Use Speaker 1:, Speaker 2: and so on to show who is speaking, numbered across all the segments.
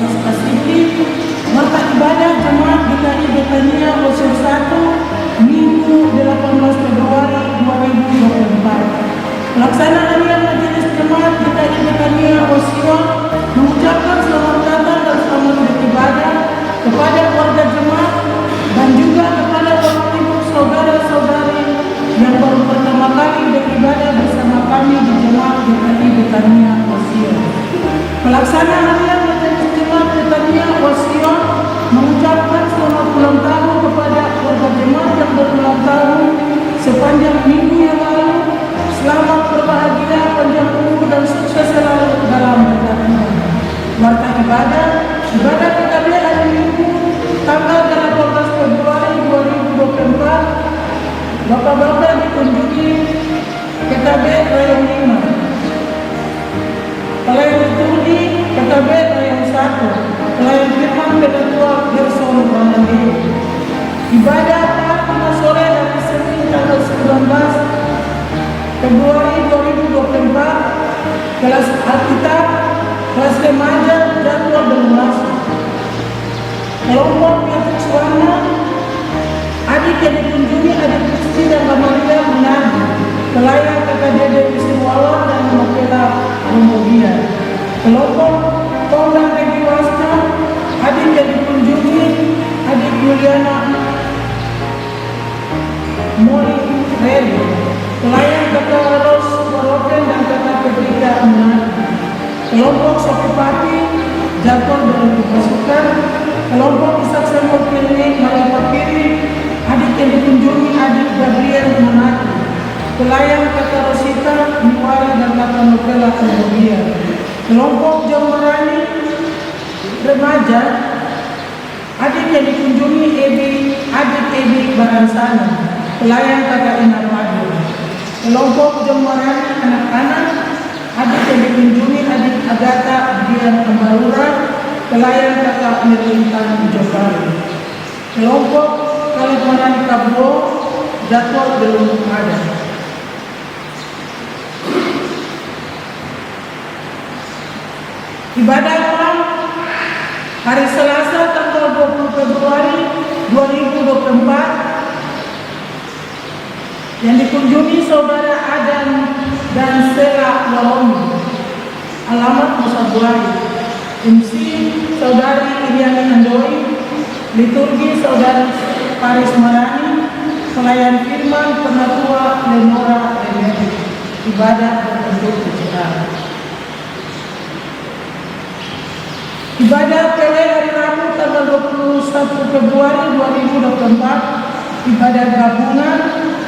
Speaker 1: spesifik. Warta ibadah Jemaat GKI Betania Osir 1 Minggu 18 Februari 2024. Pelaksana harian Majelis Jemaat GKI Betania Osir mengucapkan selamat datang dan selamat beribadah kepada warga jemaat dan juga kepada bapak ibu saudara-saudari yang baru pertama kali beribadah bersama kami di Jemaat GKI Betania Osir. Pelaksana harian Majelis Jemaat Betania Osir mengucapkan selamat ulang tahun kepada warga jemaat yang berulang tahun sepanjang minggu yang lalu. Selamat berbahagia, panjang umur dan sukses selalu dalam berkatnya. Warta ibadah PKB hari Minggu tanggal 18 Februari 2024. Bapak-bapak dikunjungi PKB Rayon 5. Pelayan liturgi PKB Rayon 1. Pelayan firman Ketua Gerson Ramadi. Ibadah pada sore hari Senin tanggal 19 Februari 2024. Kelas Alkitab, kelas remaja, jadwal berlangsung. Kelompok Petrus Warna, adik yang dikunjungi adik Kristi dan Amalia Menadi. Pelayan kakak Dede Istiwala dan Mokela Romodia. Kelompok Kondang Regi Wasta, adik yang dikunjungi adik Juliana Mori Redi. Pelayan kakak Ros Waroken dan kakak Petrika Menadi. Kelompok Sopipati, jadwal belum dimasukkan. Kelompok Isak Samuel Klinik Malapa Kiri, adik yang dikunjungi adik Gabriel Menadi. Pelayan kakak Rosita Miwara dan kakak Nukela Romodia. Kelompok Jombarani remaja, adik yang dikunjungi adik Ebi Baransana. Pelayan kakak Ina Padu. Kelompok Jombarani anak-anak, adik yang dikunjungi adik Agatha Dian Ambarura. Pelayan kakak Merlintan Jokari. Kelompok Kalimantan Kablo, jadwal belum ada. Ibadah malam hari Selasa tanggal 20 Februari 2024 yang dikunjungi saudara Adam dan Sela Waromi. Alamat Musa Buari. MC saudari Iriani Andoi. Liturgi saudari Paris Marani. Pelayan firman Penatua Lenora Remedi. Ibadah berbentuk kejutan. Ibadah PW hari Rabu tanggal 21 Februari 2024. Ibadah gabungan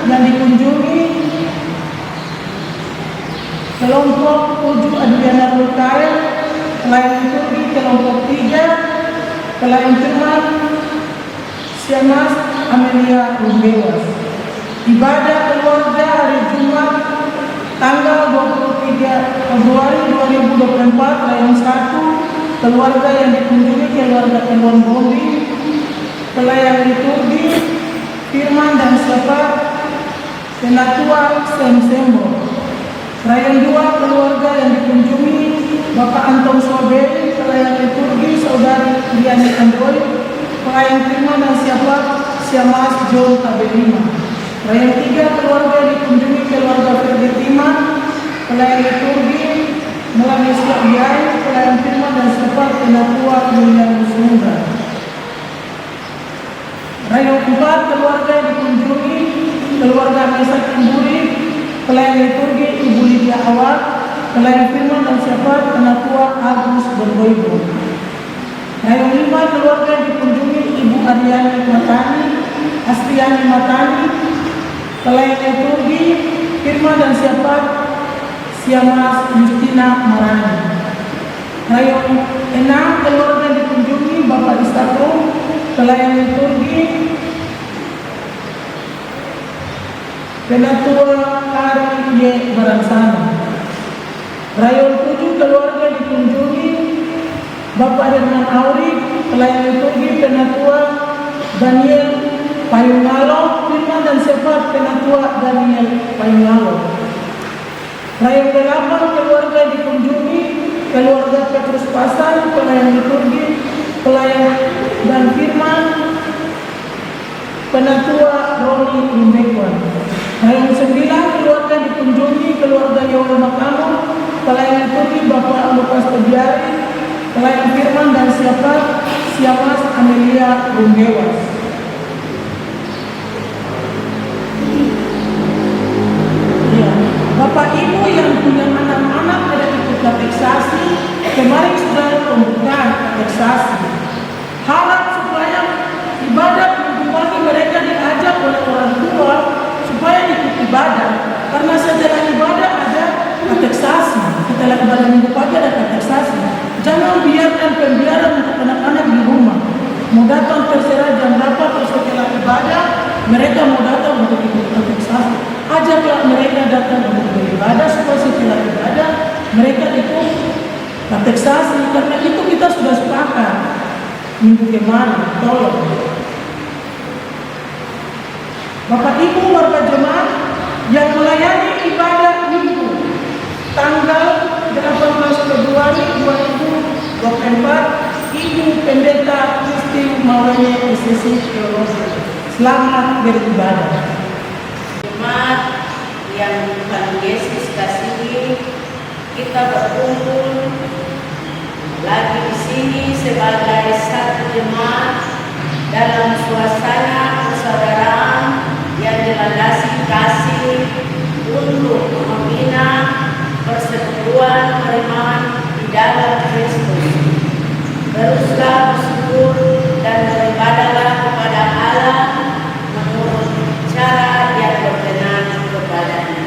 Speaker 1: yang dikunjungi kelompok 7 Adriana Lukael. Pelayan liturgi kelompok 3. Pelayan firman Siamas Amelia Rumbewas. Ibadah keluarga hari Jumat tanggal 23 Februari 2024 Rayon 1. Keluarga yang dikunjungi keluarga Elon Bombi. Pelayan liturgi firman dan syafaat Penatua Semsembo. Rayon 2 keluarga yang dikunjungi Bapak Anton Swabeli. Pelayan liturgi saudari Riani Android. Pelayan firman dan syafaat Siamas John Tabelima. Rayon 3 keluarga yang dikunjungi keluarga Ferdi Timan. Pelayan liturgi Melani Suabiai. Pelayan firman dan syafaat Penatua Julian Sunda. Rayon 4 keluarga yang dikunjungi keluarga Mesa Timburi. Pelayan liturgi Ibu Lydia Awad. Pelayan firman dan syafaat Penatua Agus Berboibo. Rayon 5 keluarga yang dikunjungi Ibu Ariani Matani, Astriani Matani. Pelayan liturgi firman dan syafaat Siamas Justina Marani. Rayon 6 keluarga yang dikunjungi Bapak Istako. Pelayan liturgi Penatua Ari Y. Baransana. Rayon 7 keluarga dikunjungi Bapak Herman Auri. Pelayan liturgi Penatua Daniel Payungalo. Firman dan syafaat Penatua Daniel Payungalo. Rayon 8 keluarga dikunjungi keluarga Petrus Pasar. Pelayan liturgi pelayan dan firman Penatua Roni Lumekwan. Yang 9, keluarga dikunjungi keluarga Yoga Makamu, pelayan Tuti Bapak Lukas Tebiari, pelayan firman dan Siapas Amelia Lumgewas. Ya, Bapak Ibu yang punya anak-anak pada ikut kateksasi, kemarin sudah pembukaan kateksasi. Harap supaya ibadah minggu pagi mereka diajak oleh orang tua supaya ikut ibadah, karena setelah ibadah ada kateksasi, setelah ibadah minggu pagi ada kateksasi. Jangan biarkan pembiaran untuk anak-anak di rumah. Mau datang terserah jam berapa, terus setelah ibadah mereka mau datang untuk ikut kateksasi. Ajaklah mereka datang untuk beribadah supaya setelah ibadah mereka ikut kateksasi. Karena itu kita sudah sepakat minggu kemarin. Tolong Bapak Ibu warga jemaat yang melayani ibadah minggu tanggal 18 Februari 2024, Ibu Pendeta Kristi Maulanya SSI Teologi. Selamat beribadah.
Speaker 2: Jemaat yang Tuhan Yesus kasihi, kita berkumpul lagi di sini sebagai satu jemaat dalam suasana persaudaraan yang dilandasi kasih untuk membina persekutuan beriman di dalam Kristus. Teruslah bersyukur dan beribadahlah kepada Allah menurut cara yang berkenan kepadanya.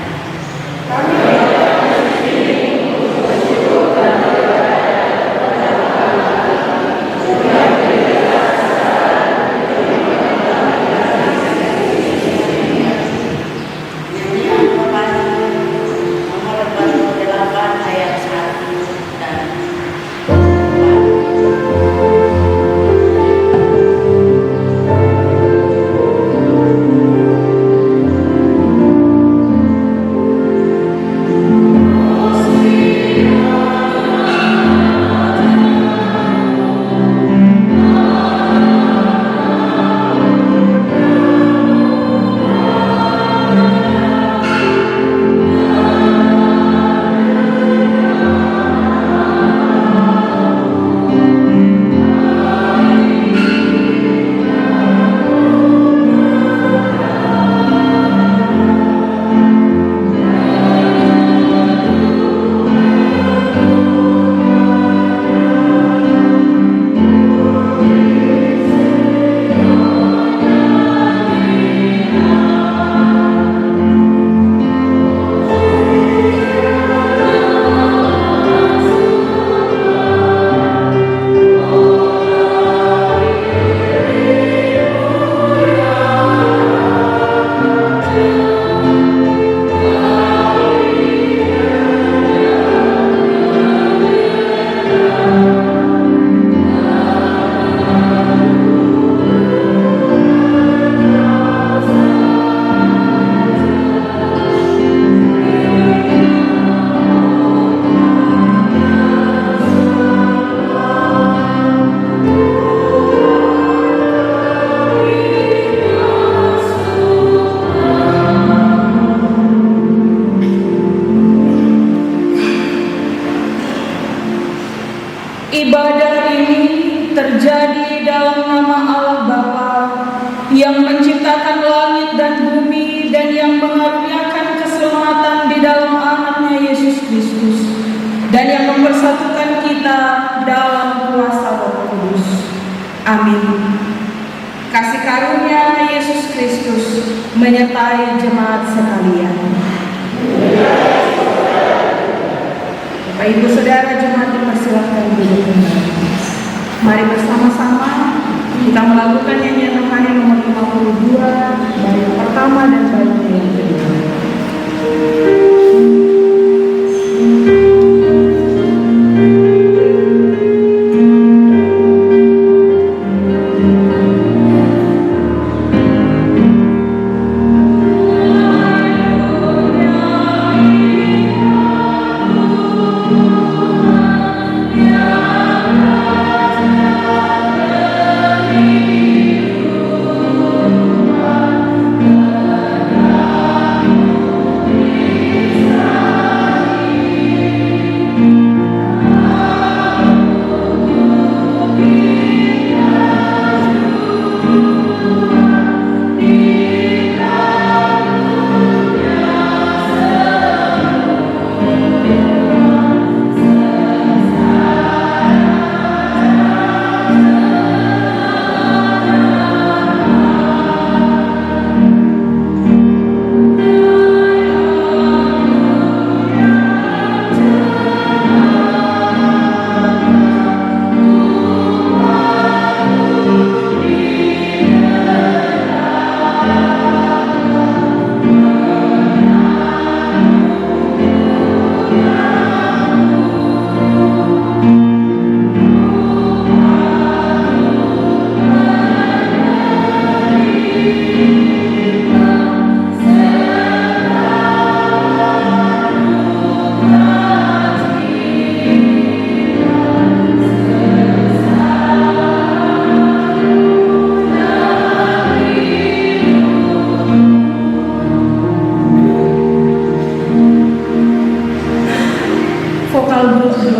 Speaker 3: Ibadah ini terjadi dalam nama Allah Bapa yang menciptakan langit dan bumi dan yang mengaruniakan keselamatan di dalam anaknya Yesus Kristus dan yang mempersatukan kita dalam kuasa Roh Kudus. Amin. Kasih karunia Yesus Kristus menyertai jemaat sekalian. Bapak Ibu Saudara jemaat dipersilakan duduk kembali. Mari bersama-sama kita melakukan nyanyian rohani nomor 52, bait pertama dan bait yang kedua.
Speaker 4: Yeah.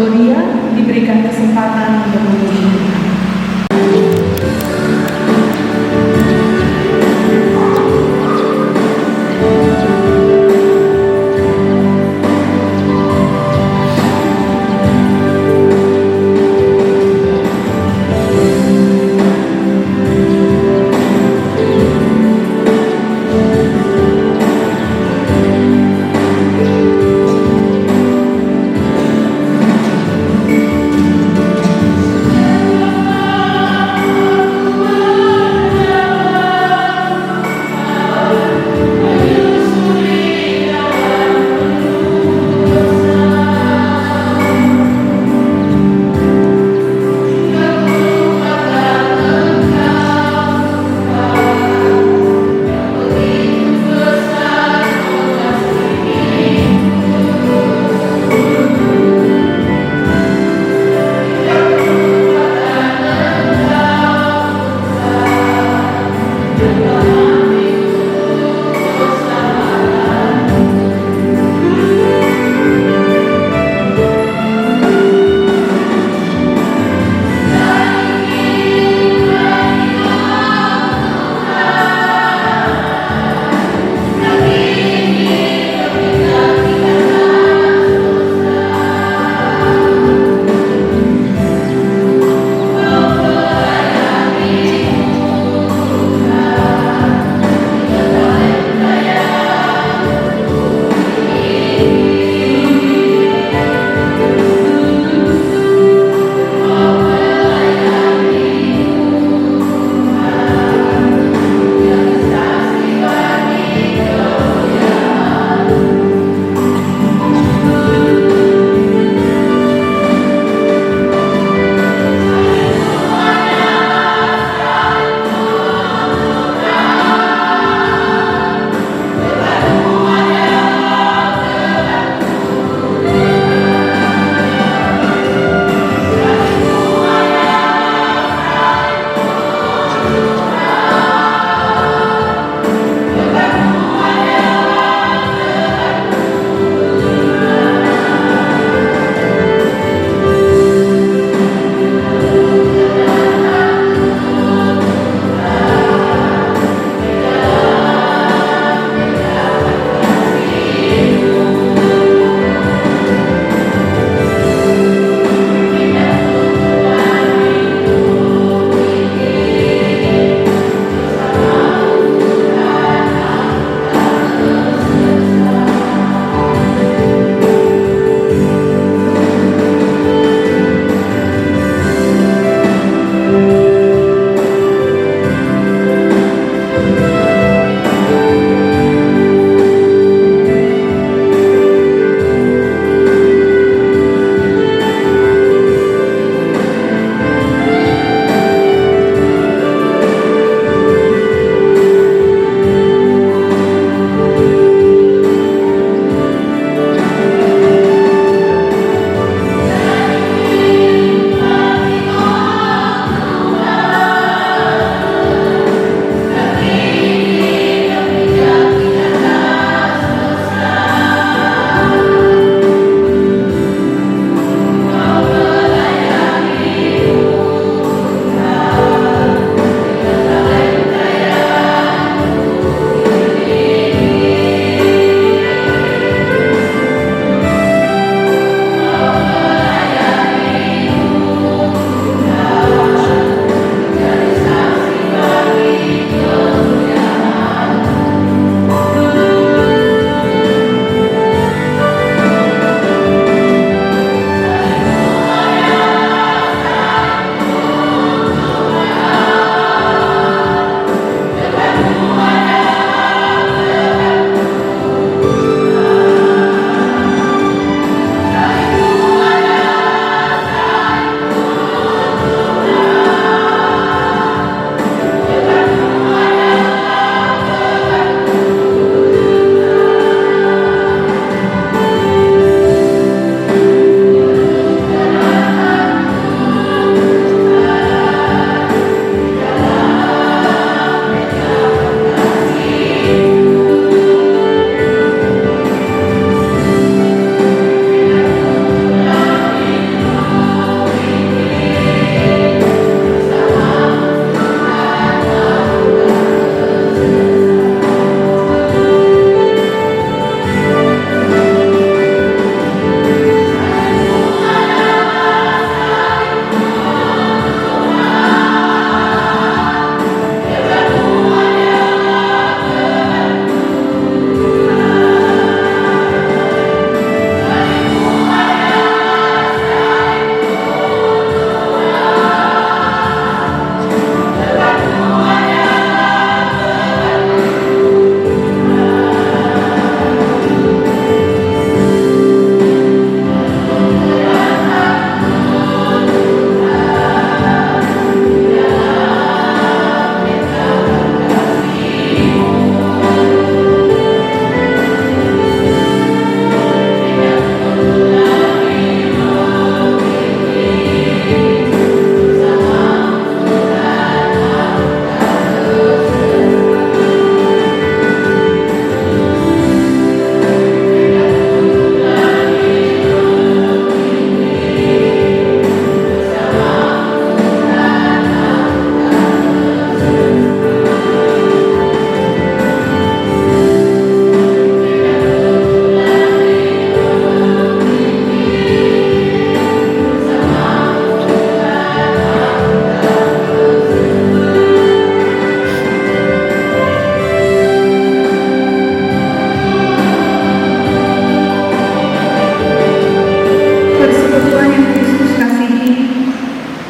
Speaker 3: Gloria diberikan kesempatan untuk menyanyi.
Speaker 1: Terima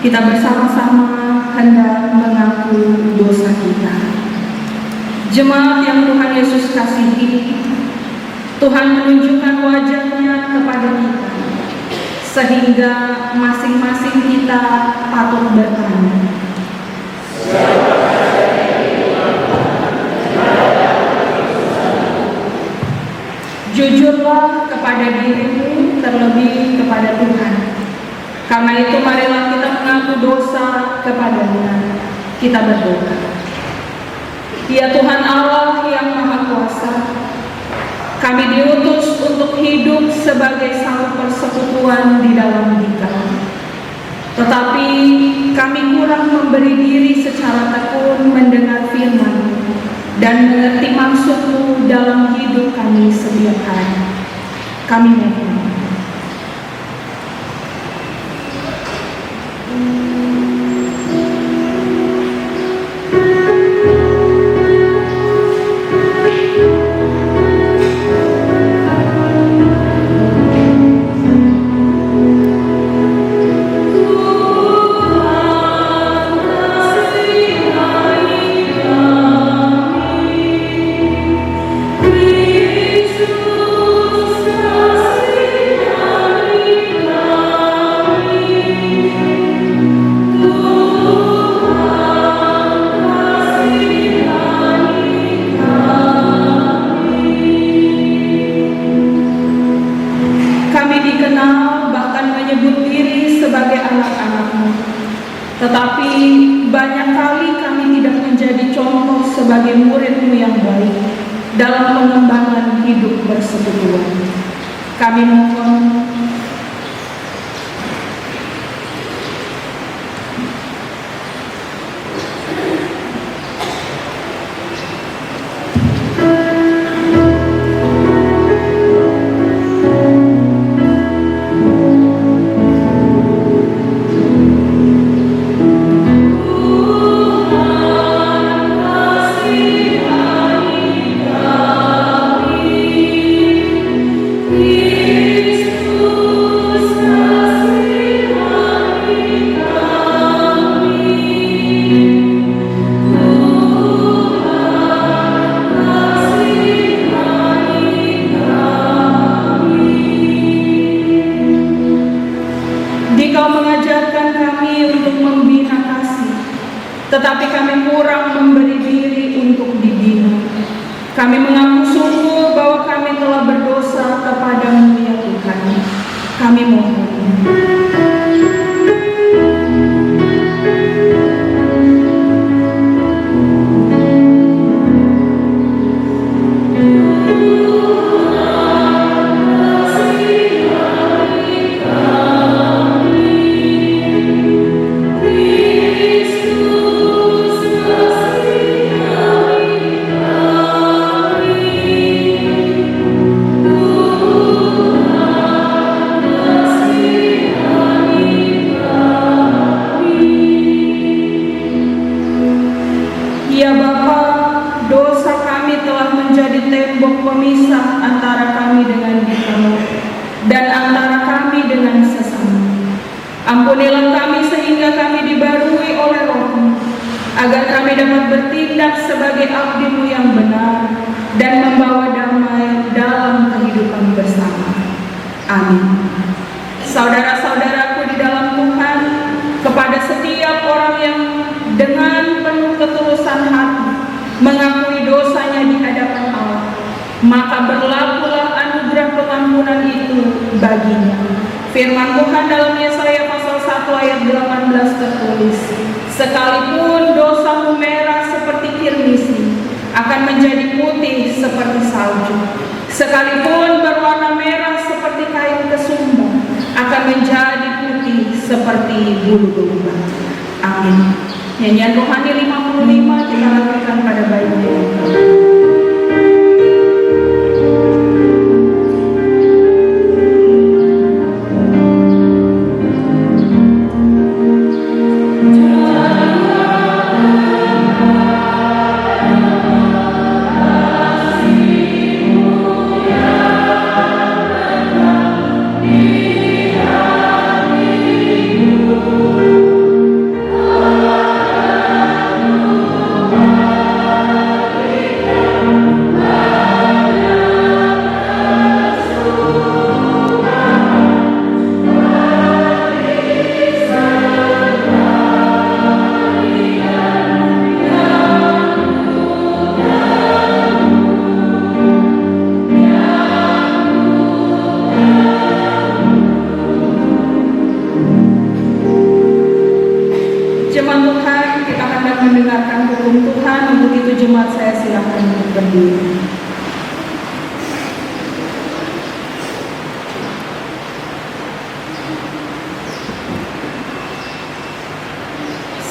Speaker 3: kita bersama-sama hendak mengaku dosa kita. Jemaat yang Tuhan Yesus kasihi, Tuhan menunjukkan wajah-Nya kepada kita, sehingga masing-masing kita patut bertanya, jujurlah kepada dirimu, terlebih kepada Tuhan. Karena itu marilah kita mengaku dosa kepada-Nya. Kita berdoa. Ya Tuhan Allah yang Maha Kuasa, kami diutus untuk hidup sebagai satu persekutuan di dalam Dikau. Tetapi kami kurang memberi diri secara tekun mendengar firman dan mengerti maksud-Mu dalam hidup kami setiap hari. Kami mohon. Tetapi banyak kali kami tidak menjadi contoh sebagai murid-Mu yang baik dalam pengembangan hidup persekutuan. Kami mohon tetapi kami kurang memberi diri untuk dibina. Kami mengaku sungguh bahwa kami telah berdosa kepada-Mu ya Tuhan. Kami mohon. Ya Bapa, dosa kami telah menjadi tembok pemisah antara kami dengan Dikau dan antara kami dengan sesama. Ampunilah kami sehingga kami dibarui oleh Roh-Mu, agar kami dapat bertindak sebagai abdi-Mu yang benar dan membawa damai dalam kehidupan bersama. Amin. Saudara-saudaraku di dalam Tuhan, kepada setiap orang yang dengan penuh ketulusan hati mengakui dosanya di hadapan Allah, maka berlakulah anugerah pengampunan itu baginya. Firman Tuhan dalam Yesaya pasal 1 ayat 18 tertulis, sekalipun dosamu merah seperti kirmisi, akan menjadi putih seperti salju. Sekalipun berwarna merah seperti kain kesumba, akan menjadi putih seperti bulu domba. Amin. Nyanyian rohani 55 kita lakukan pada baiknya.
Speaker 4: Amin.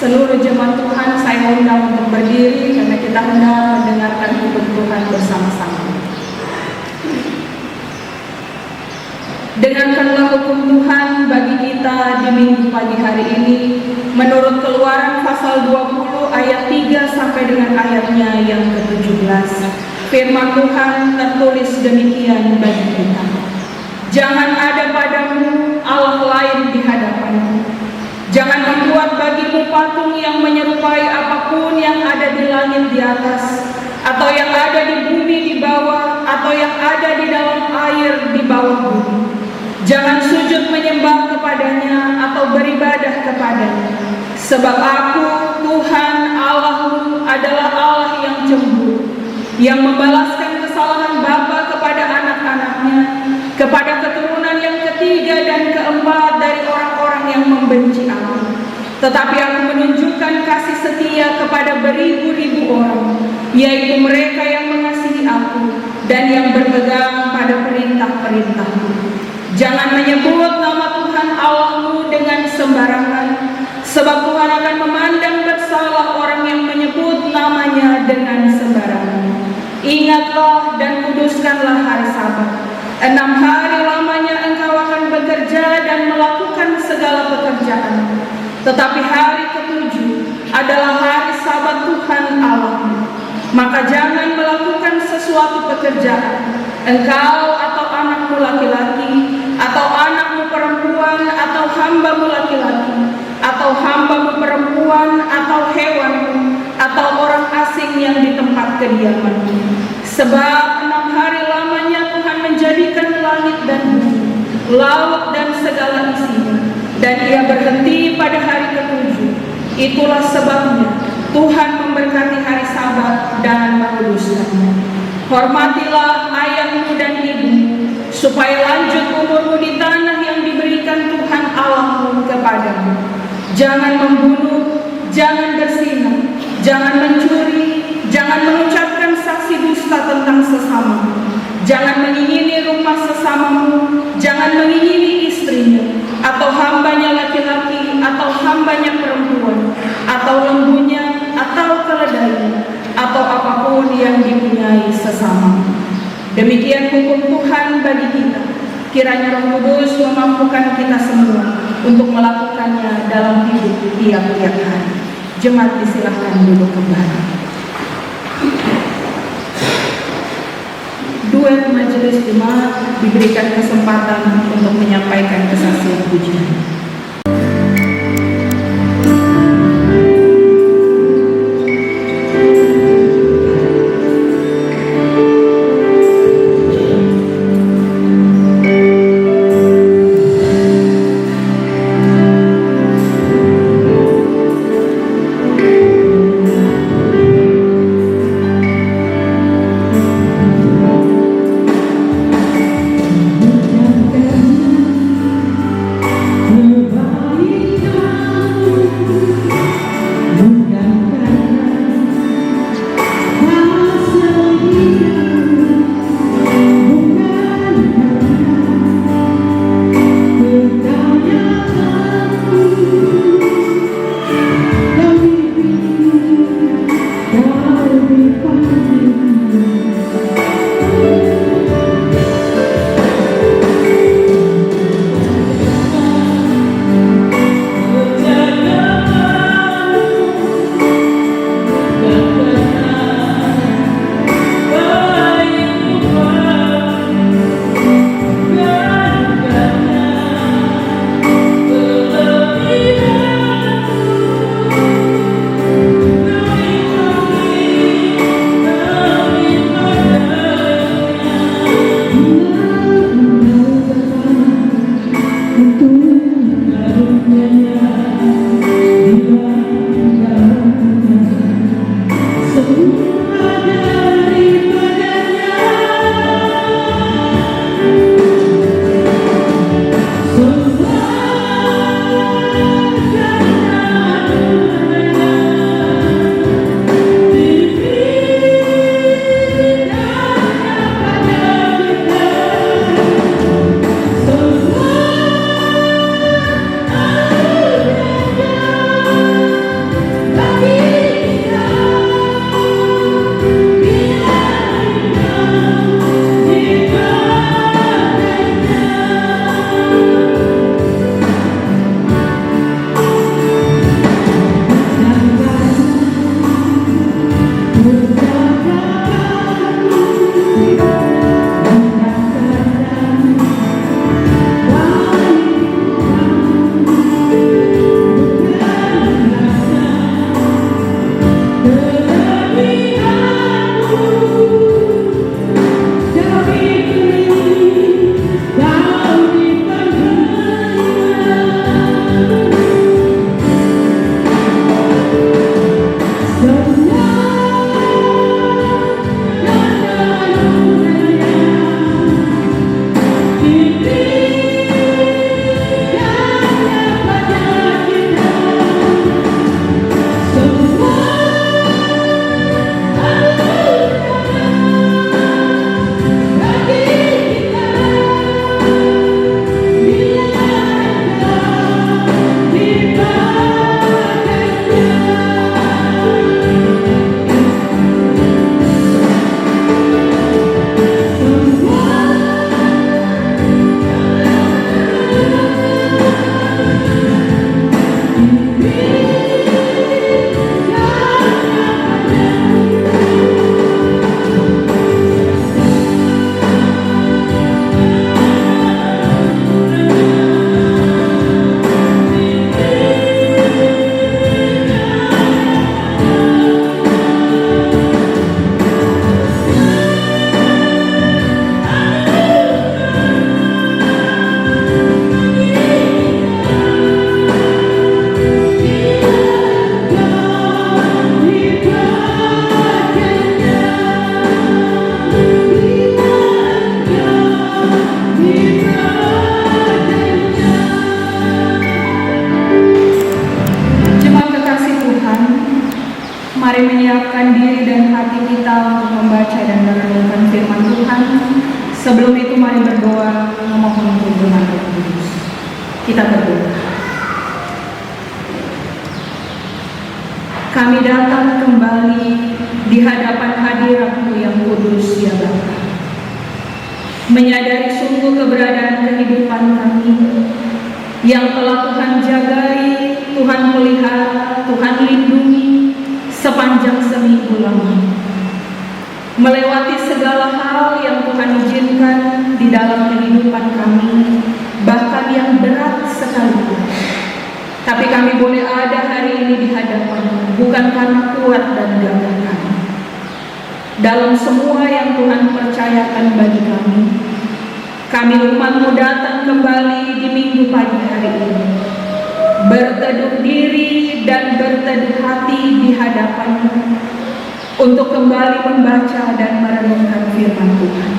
Speaker 3: Seluruh jemaat Tuhan saya undang untuk berdiri karena kita hendak mendengarkan hukum Tuhan bersama-sama. Dengarkanlah hukum Tuhan bagi kita di minggu pagi hari ini menurut Keluaran pasal 20 ayat 3 sampai dengan ayatnya yang ke-17. Firman Tuhan tertulis demikian bagi kita. Jangan ada padamu Allah lain di hadapanmu. Jangan membuat bagimu patung yang menyerupai apapun yang ada di langit di atas, atau yang ada di bumi di bawah, atau yang ada di dalam air di bawah bumi. Jangan sujud menyembah kepadanya atau beribadah kepadanya. Sebab aku, Tuhan Allahmu, adalah Allah yang cemburu, yang membalaskan kesalahan bapa kepada anak-anaknya, kepada keturunan yang ketiga dan keempat dari orang-orang yang membenci aku. Tetapi aku menunjukkan kasih setia kepada beribu-ribu orang, yaitu mereka yang mengasihi aku dan yang berpegang pada perintah-perintahku. Jangan menyebut nama Tuhan Allahmu dengan sembarangan, sebab Tuhan akan memandang bersalah orang yang menyebut namanya dengan sembarangan. Ingatlah dan kuduskanlah hari Sabat. 6 hari lamanya engkau akan bekerja dan melakukan segala pekerjaan. Tetapi hari ke-7 adalah hari Sabat Tuhan Allahmu. Maka jangan melakukan sesuatu pekerjaan, engkau atau anakmu laki-laki, atau anakmu perempuan, atau hambamu laki-laki, atau hambamu perempuan, atau hewanmu, atau orang asing yang di tempat kediamanmu. Sebab 6 hari lamanya Tuhan menjadikan langit dan bumi, laut dan segala isinya, dan Ia berhenti pada hari ke-7. Itulah sebabnya Tuhan memberkati hari Sabat dan menguduskannya. Hormatilah ayahmu dan ibumu, supaya lanjut umurmu di tanah yang diberikan Tuhan Allahmu kepadamu. Jangan membunuh, jangan berzina, jangan mencuri, jangan mengucapkan saksi dusta tentang sesamamu, jangan menginyini rumah sesamamu, jangan menginyini istrinya, atau hambanya laki-laki, atau hambanya perempuan, atau lembunya, atau keledainya, atau apapun yang dipunyai sesamamu. Demikian hukum Tuhan bagi kita. Kiranya Roh Kudus memampukan kita semua untuk melakukannya dalam hidup tiap-tiap hari. Jemaat disilahkan duduk kembali. Duet majelis jemaat diberikan kesempatan untuk menyampaikan kesaksian pujian. firman Roh Kudus. Kita berdoa. Kami datang kembali di hadapan hadirat-Mu yang kudus, ya Bapa. Menyadari sungguh keberadaan kehidupan kami yang telah Tuhan jagai, Tuhan pelihara, Tuhan lindungi sepanjang seminggu lamanya. Melewati segala hal yang Tuhan izinkan di dalam kehidupan kami, bahkan yang berat sekalipun. Tapi kami boleh ada hari ini di hadapan-Mu, bukan karena kuat dan gagah kami. Dalam semua yang Tuhan percayakan bagi kami umat-Mu datang kembali di minggu pagi hari ini, berteduh diri dan berteduh hati di hadapan-Mu, untuk kembali membaca dan merenungkan firman Tuhan.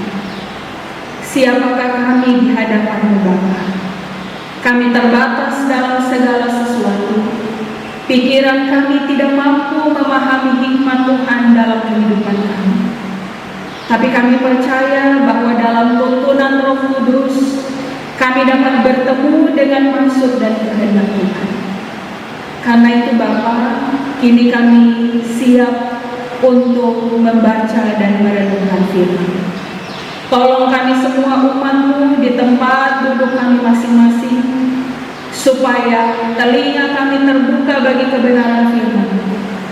Speaker 3: Siapakah kami di hadapan-Mu, Bapa? Kami terbatas dalam segala sesuatu. Pikiran kami tidak mampu memahami hikmat Tuhan dalam kehidupan kami. Tapi kami percaya bahwa dalam tuntunan Roh Kudus, kami dapat bertemu dengan maksud dan kehendak Tuhan. Karena itu Bapa, kini kami siap untuk membaca dan merenungkan firman. Tolong kami semua umat-Mu di tempat duduk kami masing-masing, supaya telinga kami terbuka bagi kebenaran firman,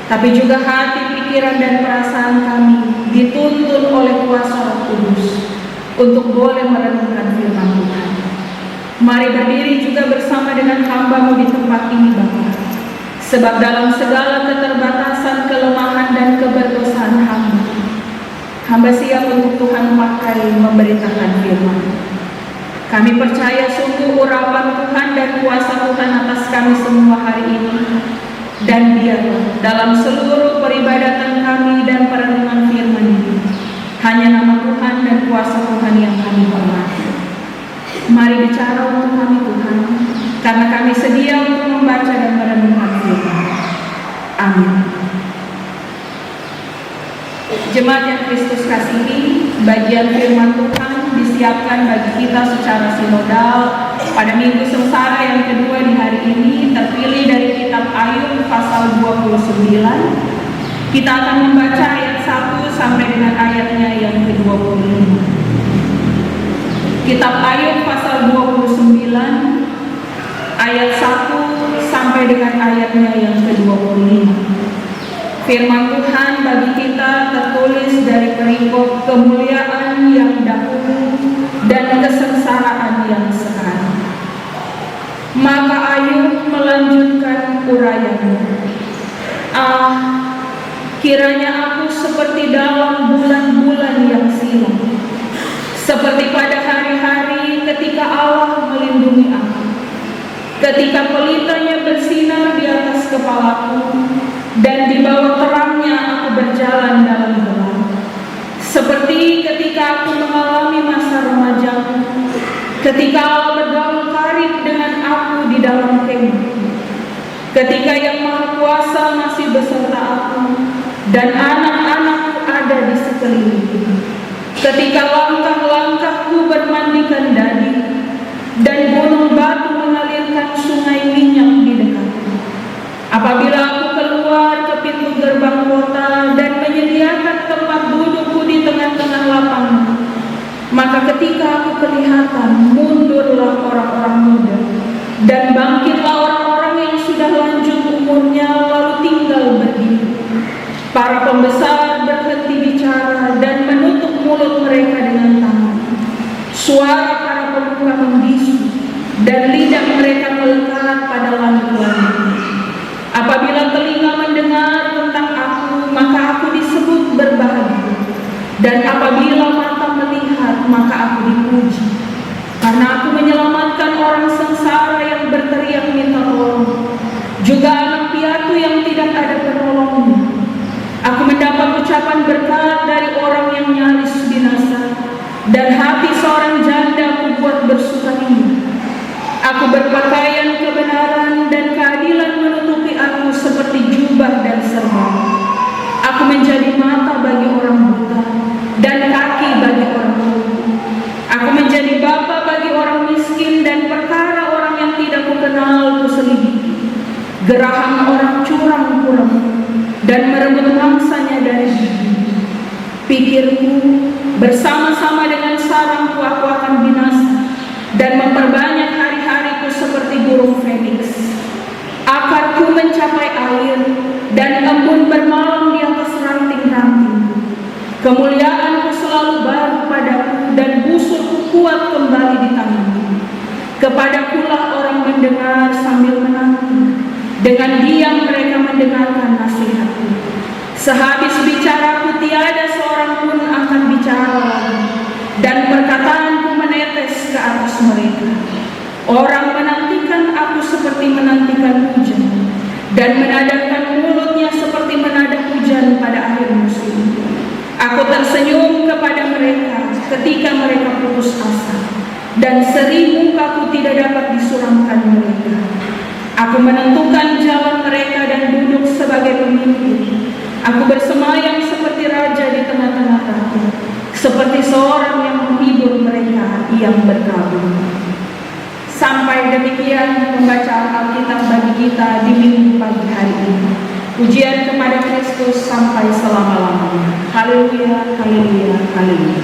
Speaker 3: tapi juga hati, pikiran, dan perasaan kami dituntun oleh kuasa Roh Kudus untuk boleh merenungkan firman Tuhan. Mari berdiri juga bersama dengan hamba-Mu di tempat ini, Bapa. Sebab dalam segala keterbatasan, kelemahan, dan keberdosaan hamba siap untuk Tuhan pakai memberitakan firman. Kami percaya sungguh urapan Tuhan dan kuasa Tuhan atas kami semua hari ini. Dan biarlah dalam seluruh peribadatan kami dan perenungan firman ini, hanya nama Tuhan dan kuasa Tuhan yang kami hormati. Mari bicara untuk kami Tuhan, karena kami sedia untuk membaca dan merenungkan firman. Amin. Jemaat yang Kristus kasihi, bagian firman Tuhan disiapkan bagi kita secara sinodal pada Minggu Sengsara yang kedua di hari ini, terpilih dari kitab Ayub pasal 29. Kita akan membaca ayat 1 sampai dengan ayatnya yang ke-25. Kitab Ayub pasal 29 ayat 1 sampai dengan ayatnya yang ke-25. Firman Tuhan bagi kita tertulis dari perikop kemuliaan yang dahulu dan kesengsaraan yang sekarang. Maka Ayub melanjutkan urayanya. Kiranya aku seperti dalam bulan-bulan yang silam, seperti pada hari-hari ketika Allah melindungi aku, ketika pelitanya bersinar di atas kepalaku, dan di bawah terangnya aku berjalan dalam gelap. Seperti ketika aku mengalami masa remajaku, ketika Allah bergaul karib dengan aku di dalam kemah, ketika Yang Maha Kuasa masih beserta aku, dan anak-anakku ada di sekelilingku, ketika langkah-langkahku bermandikan dadi, dan gunung batu mengalirkan sungai minyak di dekatku. Apabila aku keluar ke pintu gerbang kota dan menyediakan tempat dudukku di tengah-tengah lapangan, maka ketika aku kelihatan, mundurlah orang-orang muda, dan bangkitlah orang-orang yang sudah lanjut umurnya, lalu tinggal berdiri. Para pembesar berhenti bicara dan menutup mulut mereka dengan tangan. Suara para pemuka membisu, dan lidah mereka melekat pada langit-langit. Apabila telinga mendengar tentang aku, maka aku disebut berbahagia. Dan apabila mata melihat, maka aku dipuji. Karena aku menyelamatkan orang sengsara yang berteriak minta tolong, juga anak piatu yang tidak ada penolongnya. Aku mendapat ucapan berkat dari orang yang nyaris binasa, dan hati seorang janda aku buat bersukacita. Aku berpakaian kebenaran dan keadilan menutupi aku seperti jubah dan serban. Aku menjadi mata bagi orang buta dan kaki bagi orang lumpuh. Aku menjadi bapa bagi orang miskin pikirku bersama-sama dengan sarangku aku akan binasa, dan memperbanyak hari-hariku seperti burung feniks. Akarku mencapai air, dan embun bermalam di atas ranting-rantingku. Kemuliaanku selalu baru padaku, dan busurku kuat kembali di tanganku. Kepadakulah orang mendengar sambil menanti, dengan diam mereka mendengarkan nasihatku. Sehabis bicaraku tiada seorang pun akan bicara lagi, dan perkataanku menetes ke atas mereka. Orang menantikan aku seperti menantikan hujan, dan menadahkan mulutnya seperti menadah hujan pada akhir musim. Aku tersenyum kepada mereka ketika mereka putus asa, dan seri mukaku tidak dapat disuramkan mereka. Aku menentukan jalan mereka dan duduk sebagai pemimpin. Aku bersemayam seperti raja di tengah-tengah rakyat, seperti seorang yang menghibur mereka yang berkabung. Sampai demikian pembacaan Alkitab bagi kita di minggu pagi hari ini. Pujian kepada Kristus sampai selama-lamanya. Haleluya, haleluya, haleluya.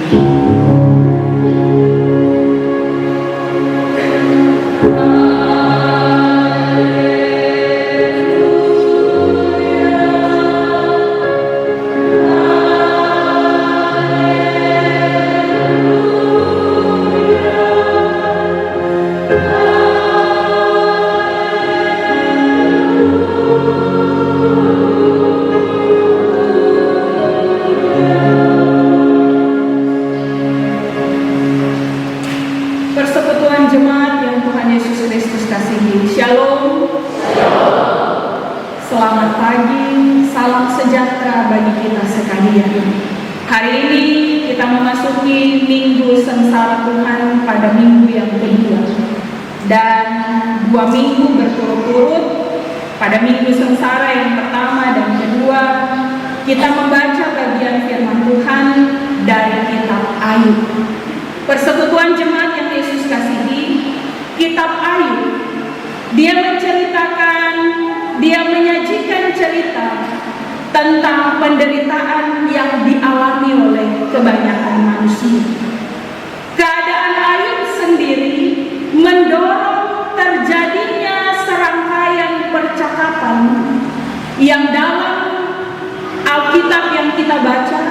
Speaker 3: Persekutuan jemaat yang Tuhan Yesus Kristus kasihi, Shalom. Selamat pagi, salam sejahtera bagi kita sekalian. Hari ini kita memasuki Minggu Sengsara Tuhan pada minggu yang kedua, dan 2 minggu berturut-turut. Pada minggu sengsara yang pertama dan kedua, kita membaca bagian firman Tuhan dari kitab Ayub. Persekutuan jemaat yang Yesus kasihi, kitab Ayub, dia menyajikan cerita tentang penderitaan yang dialami oleh kebanyakan manusia. Keadaan Ayub sendiri mendorong terjadinya serangkaian percakapan yang dalam Alkitab yang kita baca,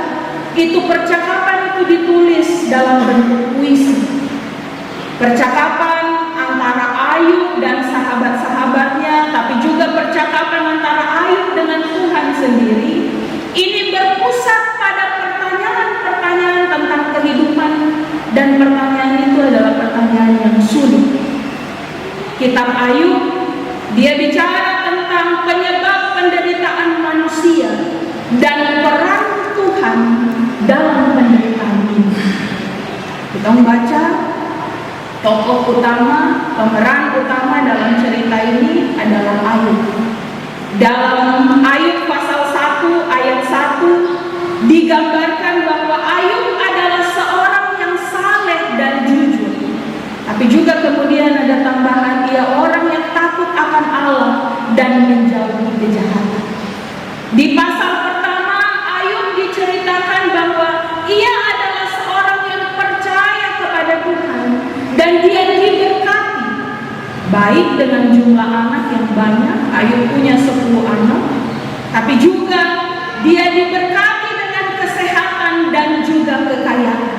Speaker 3: itu percakapan itu ditulis dalam bentuk puisi. Percakapan antara Ayub dan sahabat-sahabatnya, tapi juga percakapan antara Ayub dengan Tuhan sendiri. Ini berpusat pada pertanyaan-pertanyaan tentang kehidupan, dan pertanyaan itu adalah pertanyaan yang sulit. Kitab Ayub, dia bicara tentang penyebab penderitaan manusia dan peran Tuhan dalam penderitaan ini. Kita membaca tokoh utama, pemeran utama dalam cerita ini adalah Ayub. Dalam Ayub pasal 1 ayat 1 digambarkan bahwa Ayub adalah seorang yang saleh dan jujur. Tapi juga kemudian ada tambahan, ia orang yang takut akan Allah dan menjauhi kejahatan. Di pasal pertama Ayub diceritakan bahwa ia adalah seorang yang percaya kepada Tuhan, dan dia diberkati baik dengan jumlah anak yang banyak. Ayub punya 10 anak, tapi juga dia diberkati dengan kesehatan dan juga kekayaan.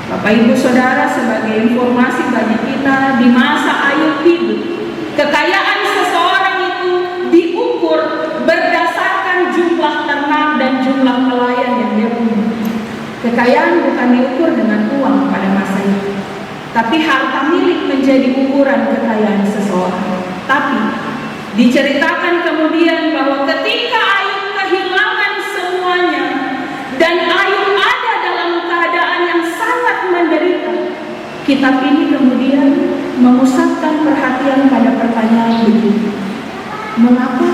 Speaker 3: Bapak Ibu Saudara, sebagai informasi bagi kita, di masa Ayub hidup, kekayaan seseorang itu diukur berdasarkan jumlah ternak dan jumlah pelayan yang dia punya. Kekayaan bukan diukur dengan uang pada masa itu, tapi harta milik menjadi ukuran kekayaan seseorang. Tapi diceritakan kemudian bahwa ketika Ayub kehilangan semuanya, dan Ayub ada dalam keadaan yang sangat menderita, kitab ini kemudian memusatkan perhatian pada pertanyaan begini: mengapa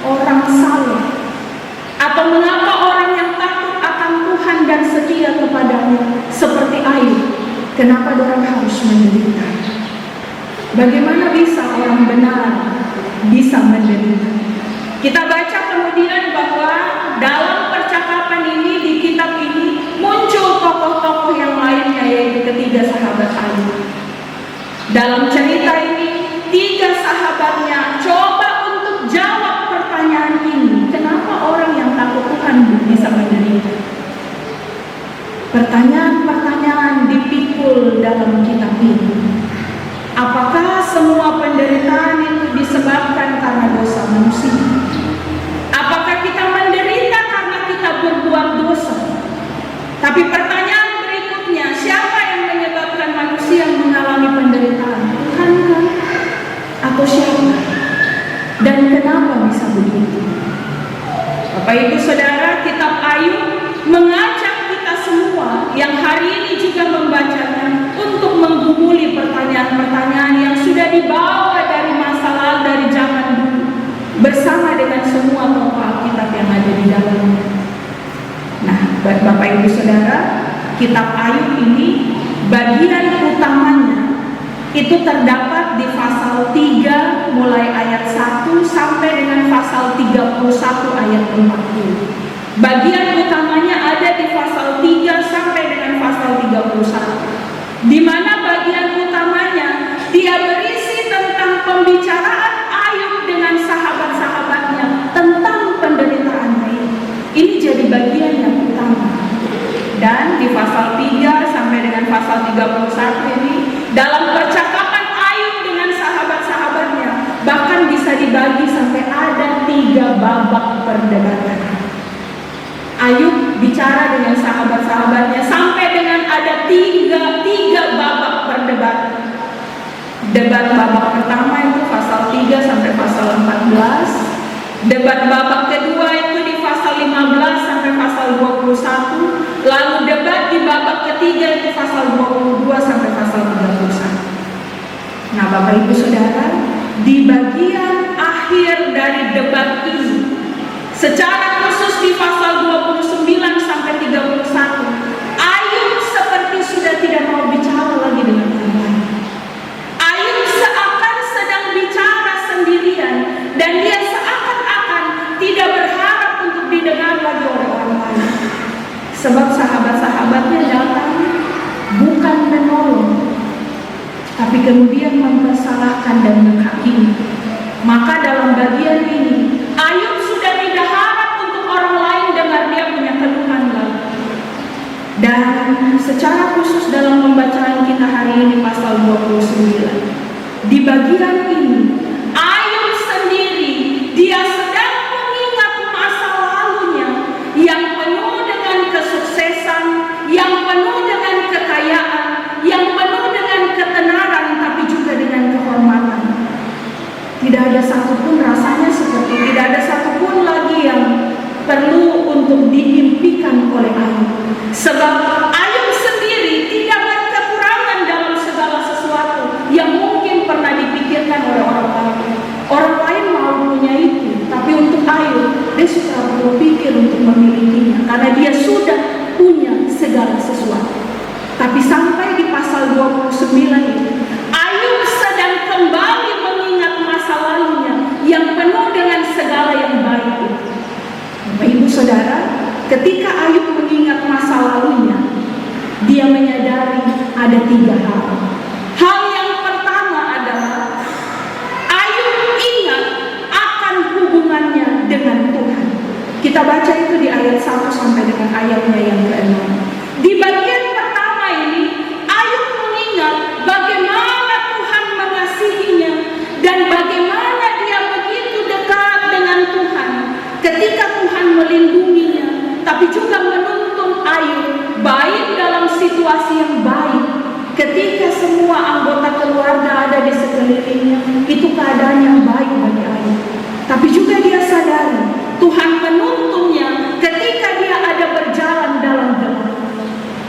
Speaker 3: orang saleh, atau mengapa orang yang takut akan Tuhan dan setia kepadanya seperti Ayub, kenapa orang harus menderita? Bagaimana bisa orang benar bisa menderita? Kita baca kemudian bahwa dalam percakapan ini, di kitab ini, ketiga sahabat Ayub. Dalam cerita ini, 3 sahabatnya coba untuk jawab pertanyaan ini. Kenapa orang yang takut Tuhan bisa menderita? Pertanyaan-pertanyaan dipikul dalam kitab ini. Apakah semua penderitaan itu disebabkan karena dosa manusia? Apakah kita menderita karena kita berbuat dosa? Tapi pertanyaan berikutnya, siapa yang menyebabkan manusia mengalami penderitaan? Tuhan kan? Atau siapa? Dan kenapa bisa begitu? Bapak Ibu Saudara, kitab Ayub mengajak kita semua yang hari ini juga membacanya untuk menggumuli pertanyaan-pertanyaan yang sudah dibawa dari masa lalu, dari zaman dulu, bersama dengan semua tokoh Alkitab yang ada di dalamnya. Nah, Bapak Ibu Saudara, kitab Ayub ini bagian utamanya itu terdapat di pasal 3 mulai ayat 1 sampai dengan pasal 31 ayat 40. Bagian utamanya ada di pasal 3 sampai dengan pasal 31, di mana bagian utamanya dia berisi tentang pembicaraan Ayub dengan sahabat-sahabatnya tentang penderitaannya ini. Ini jadi bagian yang utama. Dan di pasal 3 sampai dengan pasal 31 ini, dalam percakapan Ayub dengan sahabat-sahabatnya, bahkan bisa dibagi sampai ada 3 babak perdebatan. Ayub bicara dengan sahabat-sahabatnya sampai dengan ada tiga babak perdebatan. Debat babak pertama itu pasal 3 sampai pasal 14. Debat babak kedua itu di pasal 15 sampai pasal 21. Lalu debat di babak ketiga itu pasal 22 sampai pasal 31. Nah, Bapak Ibu Saudara, di bagian akhir dari debat ini, secara khusus di pasal 29 sampai 31, Ayub seperti sudah tidak mau bicara lagi dengan orang lain. Ayub seakan sedang bicara sendirian, dan dia seakan-akan tidak berharap untuk didengar lagi oleh orang lain. Sebab sahabat-sahabatnya datang bukan menolong, tapi kemudian mempersalahkan dan menghakimi. Maka dalam bagian ini, Ayub sudah tidak harap untuk orang lain dengar dia punya keluhan lagi. Dan secara khusus dalam pembacaan kita hari ini pasal 29, di bagian ini Ayub sendiri dia sedang mengingat masa lalunya yang penuh dengan kesuksesan, yang penuh dengan kekayaan, yang penuh dengan ketenaran, tapi juga dengan kehormatan. Tidak ada satupun rasanya seperti, tidak ada satupun lagi yang perlu untuk diimpikan oleh Ayub. Sebab Ayub sendiri tidak berkekurangan dalam segala sesuatu yang mungkin pernah dipikirkan oleh orang lain. Orang lain mau punya itu, tapi untuk Ayub, dia sudah berpikir untuk memilikinya, karena dia sudah punya segala sesuatu. Tapi sampai di pasal 29 ini, Ayub sedang kembali mengingat masa lalunya yang penuh dengan segala yang baik. Bapak Ibu Saudara, ketika Ayub mengingat masa lalunya, dia menyadari ada 3 hal. Hal yang pertama adalah Ayub ingat akan hubungannya dengan Tuhan. Kita baca itu di ayat 1 sampai dengan ayatnya yang ke-6. Di bagian pertama ini, Ayub mengingat bagaimana Tuhan mengasihinya dan bagaimana dia begitu dekat dengan Tuhan ketika Tuhan melindunginya, tapi juga menuntun Ayub baik dalam situasi yang baik. Ketika semua anggota keluarga ada di sekelilingnya, itu keadaan yang baik bagi Ayub. Tapi juga dia sadari Tuhan menuntunnya ketika dia ada berjalan dalam gelap.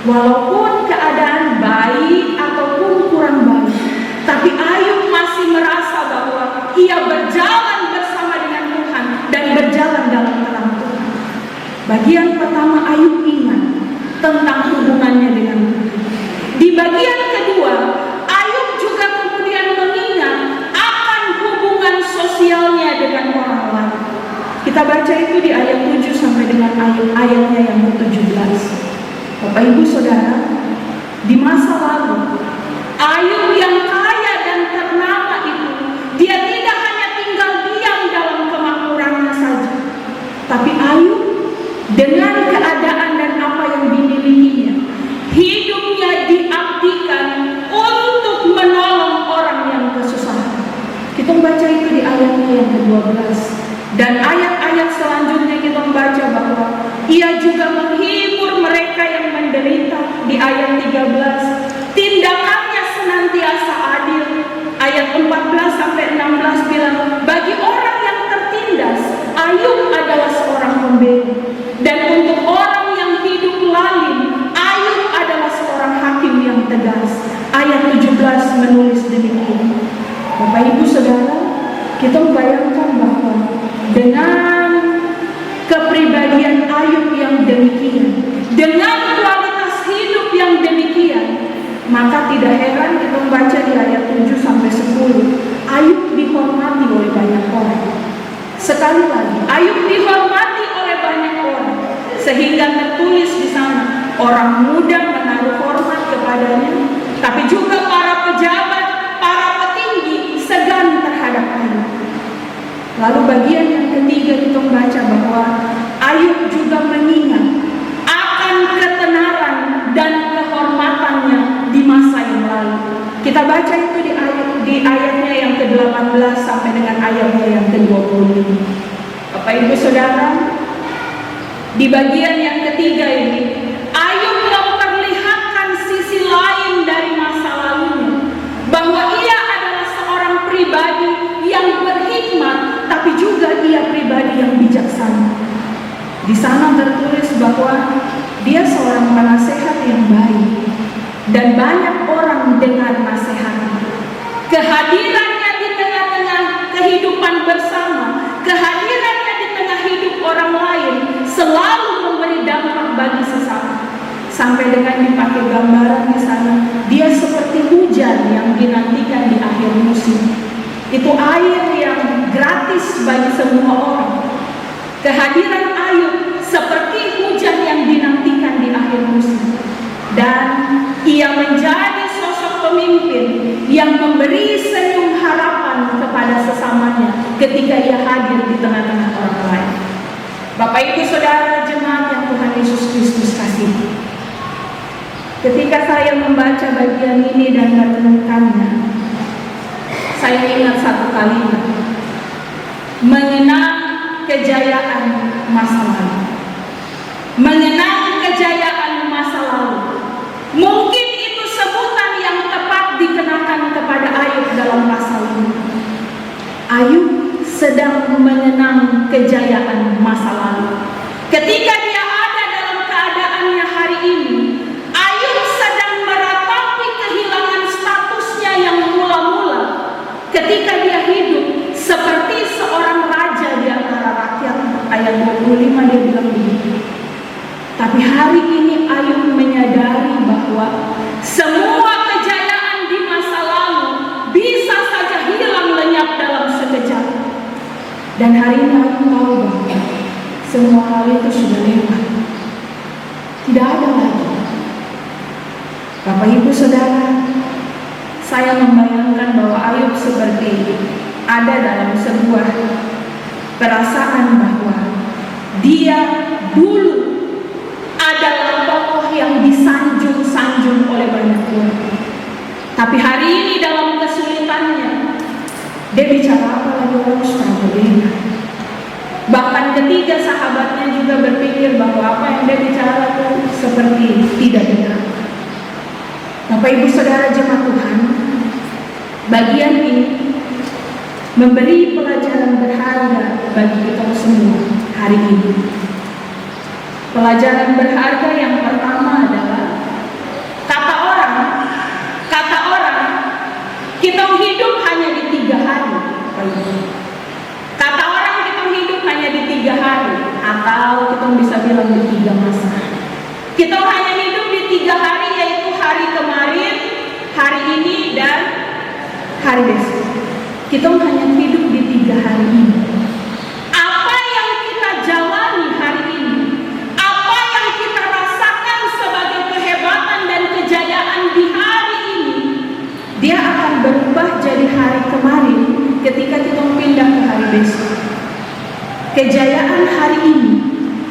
Speaker 3: Walaupun keadaan baik ataupun kurang baik, tapi Ayub masih merasa bahwa ia berjalan bersama dengan Tuhan dan berjalan dalam terang Tuhan. Bagian pertama, Ayub ingat tentang hubungannya dengan Tuhan. Di bagian kedua, Ayub juga kemudian mengingat akan hubungan sosialnya dengan orang lain. Kita baca itu di ayat 7 sampai dengan ayatnya yang ke-17. Bapak Ibu Saudara, di masa lalu. Ayub yang kaya dan ternama itu, dia tidak hanya tinggal diam dalam kemakmurannya saja, tapi Ayub dengan keadaan dan apa yang dimilikinya, hidupnya diabdikan untuk menolong orang yang kesusahan. Kita membaca itu di ayatnya yang ke-12. Dan ayat-ayat selanjutnya kita membaca bahwa ia juga menghibur mereka yang menderita di ayat 13. Tindakannya senantiasa adil. Ayat 14 sampai 16 bilang, bagi orang yang tertindas, Ayub adalah seorang pembela. Dan untuk orang yang hidup lalim, Ayub adalah seorang hakim yang tegas. Ayat 17 menulis demikian. Bapak Ibu Saudara, kita membayangkan bahwa dengan kepribadian Ayub yang demikian, dengan kualitas hidup yang demikian, maka tidak heran kita membaca di ayat 7 sampai 10, Ayub dihormati oleh banyak orang. Sekali lagi, Ayub dihormati oleh banyak orang, sehingga tertulis di sana, orang muda menaruh hormat kepadanya, tapi juga para pejabat, para petinggi segan terhadap Ayub. Lalu bagian yang ketiga kita membaca bahwa Ayub juga mengingat akan ketenaran dan kehormatannya di masa yang lalu. Kita baca itu di ayatnya yang ke-18 sampai dengan ayatnya yang ke-25. Bapak Ibu Saudara, di bagian yang ketiga ini, Ayub memperlihatkan sisi lain dari masa lalunya, bahwa ia adalah seorang pribadi yang berhikmat, tapi juga ia pribadi yang bijaksana. Di sana tertulis bahwa dia seorang penasehat yang baik, dan banyak orang dengar nasihatnya. Kehadirannya di tengah-tengah kehidupan bersama, kehadirannya di tengah hidup orang lain, selalu memberi dampak bagi sesama. Sampai dengan dipakai gambaran di sana, dia seperti hujan yang dinantikan di akhir musim. Itu air yang gratis bagi semua orang. Kehadiran Ayub seperti hujan yang dinantikan di akhir musim. Dan ia menjadi sosok pemimpin yang memberi senyum harapan kepada sesamanya ketika ia hadir di tengah-tengah orang lain. Bapak Ibu Saudara jemaat yang Tuhan Yesus Kristus kasihi, ketika saya membaca bagian ini dan merenungkannya, saya ingat satu kalimat, mengenang kejayaan masa lalu. Mengenang kejayaan masa lalu. Mungkin itu sebutan yang tepat dikenakan kepada Ayub dalam pasal ini. Ayub sedang mengenang kejayaan masa lalu. Ketika dia ada dalam keadaannya hari ini, Ayub sedang meratapi kehilangan statusnya yang mula-mula ketika dia hidup seperti seorang raja di antara rakyat. Ayat 25 dia bilang begini. Tapi hari ini Ayub menyadari bahwa semua kejayaan di masa lalu bisa saja hilang lenyap dalam sekejap. Dan hari ini Ayub tahu bahwa semua hal itu sudah lewat. Tidak ada lagi. Bapak Ibu Saudara, saya membayangkan bahwa Ayub seperti ada dalam sebuah perasaan bahwa dia dulu adalah tokoh yang disanjung-sanjung oleh banyak orang. Tapi hari ini dalam kesulitannya, dia bicara apa lagi orang struggle. Bahkan ketiga sahabatnya juga berpikir bahwa apa yang dia bicara itu seperti tidak benar. Bapak Ibu Saudara jemaat Tuhan, bagian ini memberi pelajaran berharga bagi kita semua hari ini. Pelajaran berharga yang pertama adalah kata orang, kita hidup hanya di 3 hari. Kata orang kita hidup hanya di 3 hari, atau kita bisa bilang di 3 masa. Kita hanya hidup di 3 hari, yaitu hari kemarin, hari ini, dan hari besok. Kita hanya hidup di 3 hari ini. Apa yang kita jalani hari ini, apa yang kita rasakan sebagai kehebatan dan kejayaan berubah jadi hari kemarin ketika kita pindah ke hari besok. Kejayaan hari ini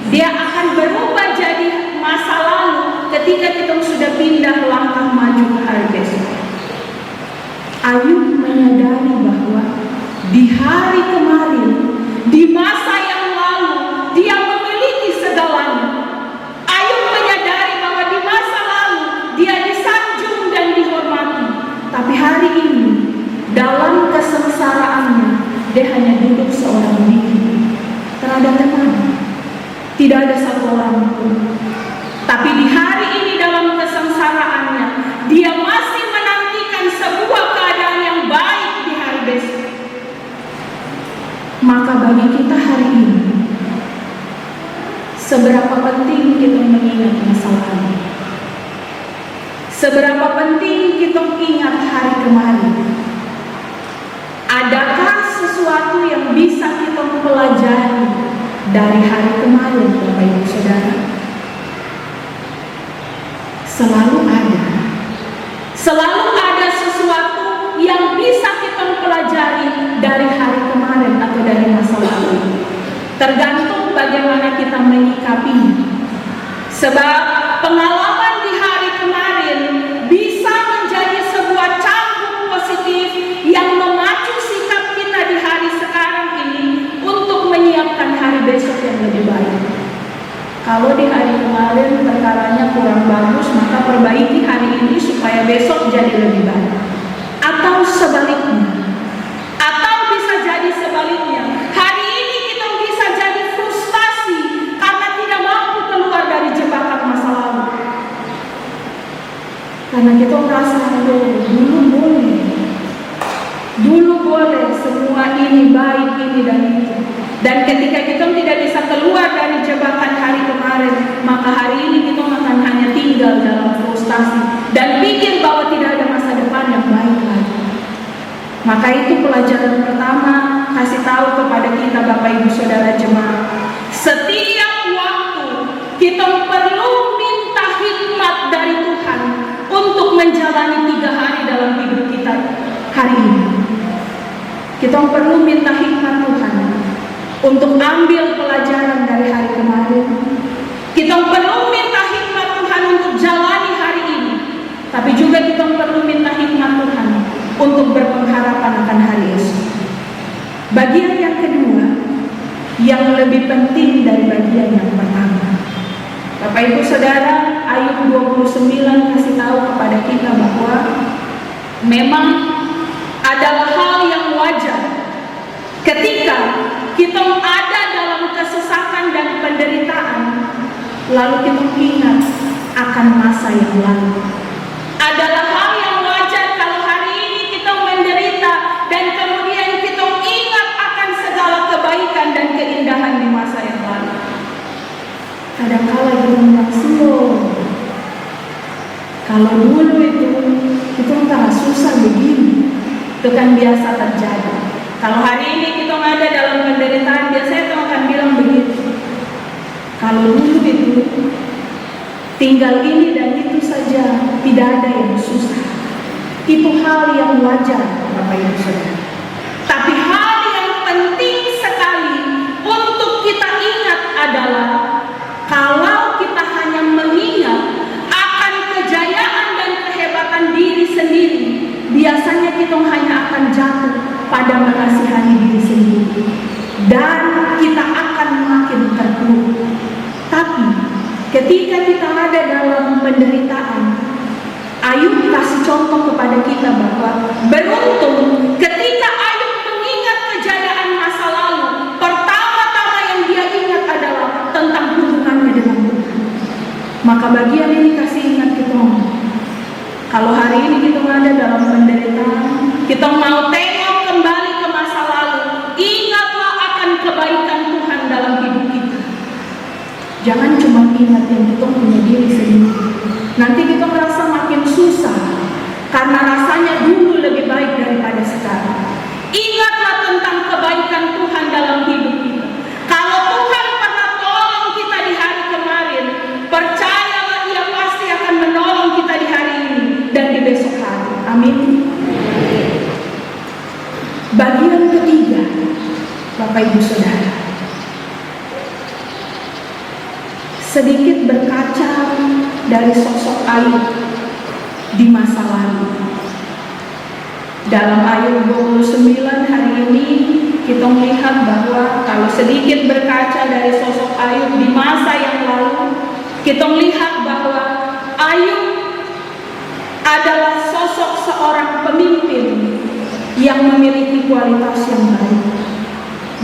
Speaker 3: dia akan berubah jadi masa lalu ketika kita sudah pindah langkah maju ke hari besok. Ayub menyadari bahwa di hari kemarin, di masa yang lalu, dia memiliki segalanya. Ayub menyadari bahwa di masa lalu dia disanjung dan dihormati. Tapi hari ini, dalam kesengsaraannya, dia hanya duduk seorang diri. Tak ada teman, tidak ada satu orang pun. Tapi di hari ini dalam kesengsaraannya, dia masih menantikan sebuah keadaan yang baik di hari besok. Maka bagi kita hari ini, seberapa penting kita mengingat masa lalu? Seberapa penting kita ingat hari kemarin? Adakah sesuatu yang bisa kita pelajari dari hari kemarin, Bapak Ibu Saudara? Selalu ada. Selalu ada sesuatu yang bisa kita pelajari dari hari kemarin atau dari masa lalu. Tergantung bagaimana kita menyikapinya. Sebab pengalaman di hari kemarin bisa menjadi sebuah cambuk positif yang memacu sikap kita di hari sekarang ini untuk menyiapkan hari besok yang lebih baik. Kalau di hari kemarin perkaranya kurang bagus, maka perbaiki hari ini supaya besok jadi lebih baik. Atau sebaliknya, atau bisa jadi sebaliknya, hari ini kita bisa jadi frustasi karena tidak mampu keluar dari jebakan masa lalu. Karena kita merasa dulu boleh semua ini baik, ini dan itu. Dan ketika kita tidak bisa keluar dari jebakan hari kemarin, maka hari ini kita akan hanya tinggal dalam frustasi dan pikir bahwa tidak ada masa depan yang baik lagi. Maka itu pelajaran pertama, kasih tahu kepada kita Bapak Ibu Saudara jemaat. Setiap waktu kita perlu minta hikmat dari Tuhan untuk menjalani 3 hari dalam hidup kita hari ini. Kita perlu minta hikmat Tuhan untuk ambil pelajaran dari hari kemarin. Kita perlu minta hikmat Tuhan untuk jalani hari ini. Tapi juga kita perlu minta hikmat Tuhan untuk berpengharapan akan hari esok. Bagian yang kedua, yang lebih penting dari bagian yang pertama. Bapak Ibu Saudara, Ayub 29 kasih tahu kepada kita bahwa memang adalah hal yang wajar ketika kita ada dalam kesesakan dan penderitaan, lalu kita ingat akan masa yang lalu. Adalah hal yang wajar kalau hari ini kita menderita dan kemudian kita ingat akan segala kebaikan dan keindahan di masa yang lalu. Kadang-kala kita merasa, kalau dulu itu kita nggak susah begini, itu kan biasa terjadi. Kalau hari ini kita ada dalam penderitaan, biasanya kita akan bilang begitu. Kalau dulu itu tinggal ini dan itu saja, tidak ada yang susah. Itu hal yang wajar, Bapak Ibu Saudara. Tapi hal yang penting sekali untuk kita ingat adalah kalau kita hanya mengingat akan kejayaan dan kehebatan diri sendiri, biasanya kita hanya akan jatuh pada mengasihani diri sendiri dan kita akan makin terpuruk. Tapi ketika kita ada dalam penderitaan, Ayub kasih contoh kepada kita bahwa beruntung ketika Ayub mengingat kejayaan masa lalu, pertama-tama yang dia ingat adalah tentang hubungannya dengan Tuhan. Maka bagian ini kasih ingat kita, kalau hari ini kita ada dalam penderitaan, kita mau tengok kembali ke masa lalu, ingatlah akan kebaikan Tuhan dalam hidup kita. Jangan cuma ingat yang kita punya diri sendiri. Nanti kita merasa makin susah karena rasanya dulu lebih baik daripada sekarang. Ingatlah tentang kebaikan Tuhan dalam hidup kita. Kalau Tuhan pernah tolong kita di hari kemarin, percayalah Dia pasti akan menolong kita di hari ini dan di besok hari. Amin. Bagian ketiga, Bapak Ibu Saudara, sedikit berkaca dari sosok Ayub di masa lalu. Dalam Ayub 29 hari ini kita melihat bahwa kalau sedikit berkaca dari sosok Ayub di masa yang lalu, kita melihat bahwa Ayub adalah sosok seorang pemimpin yang memiliki kualitas yang baik.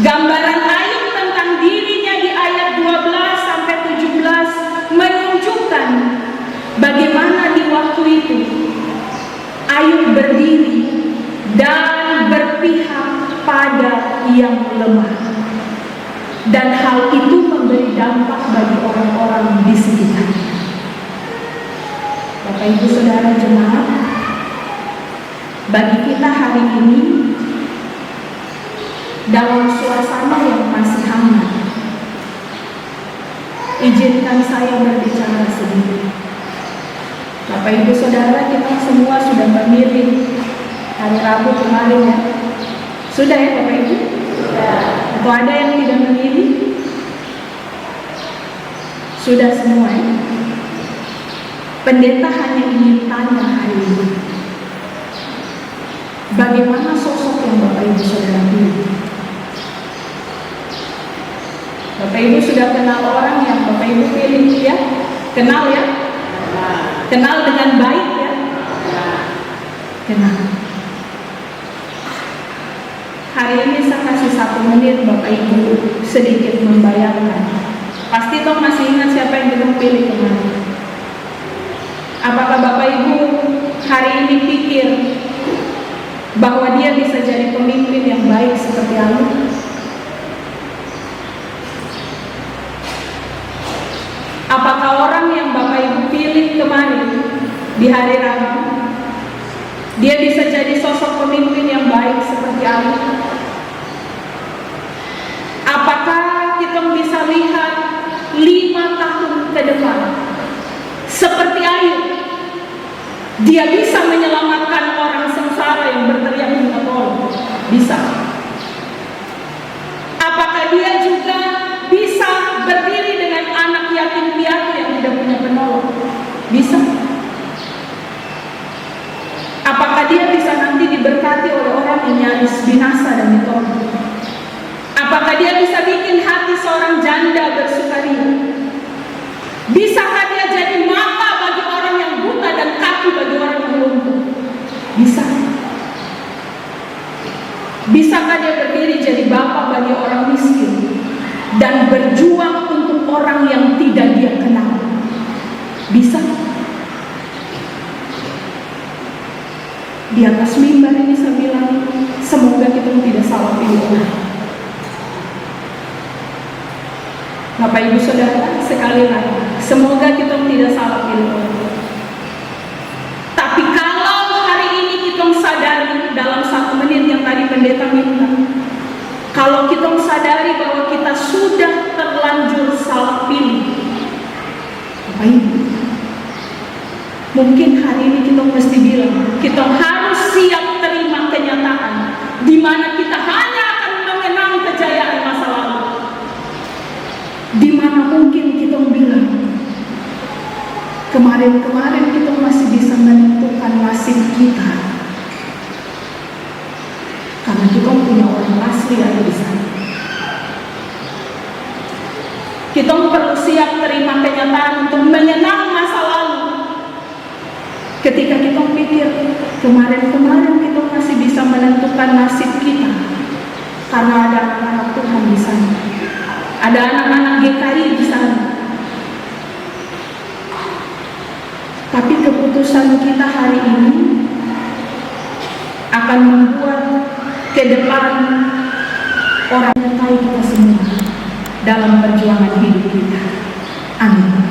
Speaker 3: Gambaran Ayub tentang dirinya di ayat 12 sampai 17 menunjukkan bagaimana di waktu itu Ayub berdiri dan berpihak pada yang lemah, dan hal itu memberi dampak bagi orang-orang di sekitarnya. Bapak Ibu Saudara jemaat, bagi kita hari ini dalam suasana yang masih hangat, izinkan saya berbicara sedikit. Bapak Ibu Saudara, kita semua sudah memilih hari Rabu kemarin ya. Sudah ya Bapak Ibu? Atau ada yang tidak memilih? Sudah semua ya? Pendeta hanya ingin tanya hari ini, bagaimana sosok yang Bapak Ibu Saudara pilih? Bapak Ibu sudah kenal orang yang Bapak Ibu pilih ya? Kenal ya? Kenal dengan baik ya? Kenal. Hari ini saya kasih 1 menit Bapak Ibu sedikit membayangkan. Pasti toh masih ingat siapa yang kita pilih kemarin. Apakah Bapak Ibu hari ini pikir bahwa dia bisa jadi pemimpin yang baik seperti Ayub? Apakah orang yang Bapak Ibu pilih kemarin di hari Rabu, dia bisa jadi sosok pemimpin yang baik seperti Ayub? Apakah kita bisa lihat 5 tahun ke depan seperti Ayub, dia bisa menyelamatkan orang sengsara yang berteriak minta tolong? Bisa. Apakah dia juga bisa berdiri dengan anak yatim piatu yang tidak punya penolong? Bisa. Apakah dia bisa nanti diberkati oleh orang yang nyaris binasa dan ditolong? Apakah dia bisa bikin hati seorang janda bersukaria? Bisakah dia jadi mata bagi orang yang buta dan kaki bagi orang yang lumpuh? Bisa. Bisakah dia berdiri jadi bapak bagi orang miskin dan berjuang untuk orang yang tidak dia kenal? Bisa. Di atas mimbar ini saya bilang, semoga kita tidak salah pilih orang. Bapak Ibu Saudara, sekali lagi, semoga kita tidak salah pilih orang. Tapi kalau hari ini kita sadari dalam 1 menit yang tadi pendeta minta, kalau kita sadari bahwa kita sudah terlanjur salah pilih, Bapak Ibu, mungkin hari ini kita mesti bilang, kita harus siap terima kenyataan di mana kita hanya akan mengenang kejayaan masa lalu. Di mana mungkin kita bilang, kemarin kita masih bisa menentukan nasib kita karena kita punya orang asli ada di sana. Kita perlu siap terima kenyataan untuk mengenang masa lalu. Ketika kita pikir kemarin kita masih bisa menentukan nasib kita karena ada anak Tuhan di sana, ada anak-anak GKI di sana. Tapi keputusan kita hari ini akan membuat ke depan orang menyertai kita semua dalam perjuangan hidup kita. Amin.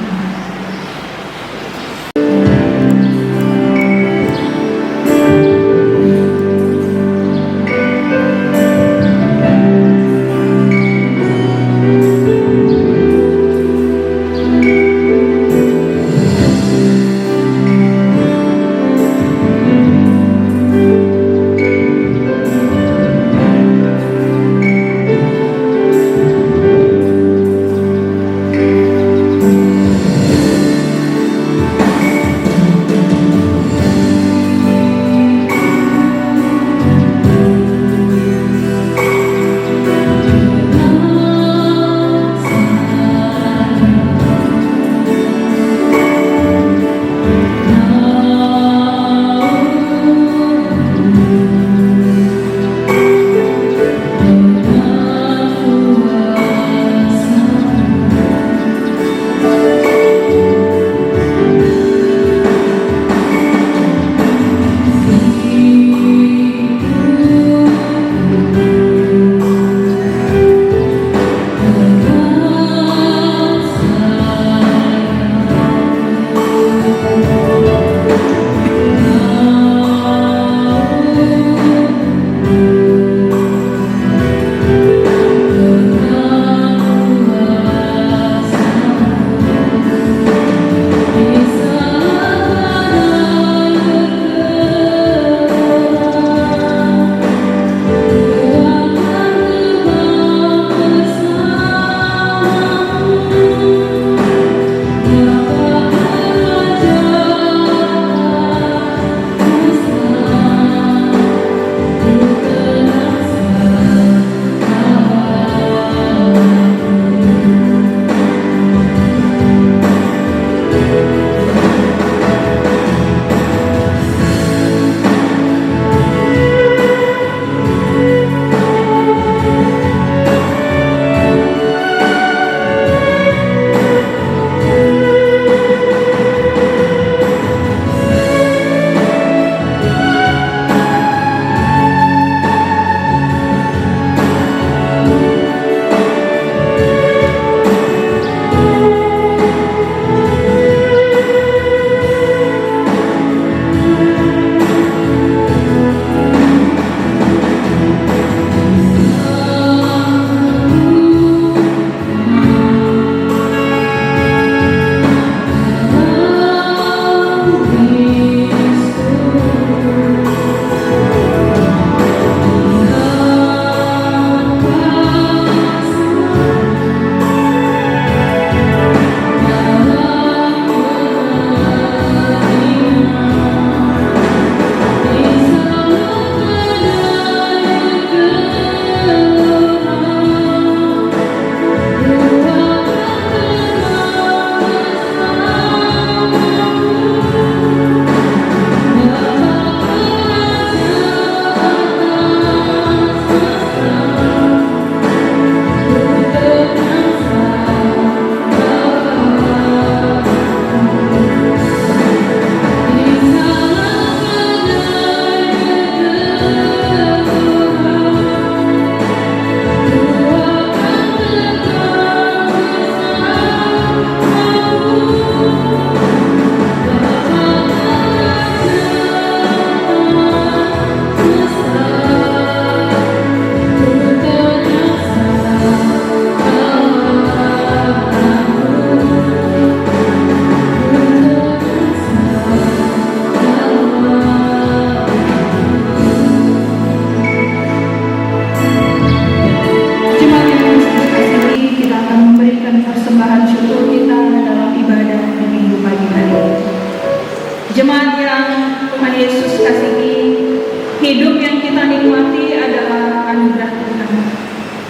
Speaker 3: nikmati adalah anugerah Tuhan.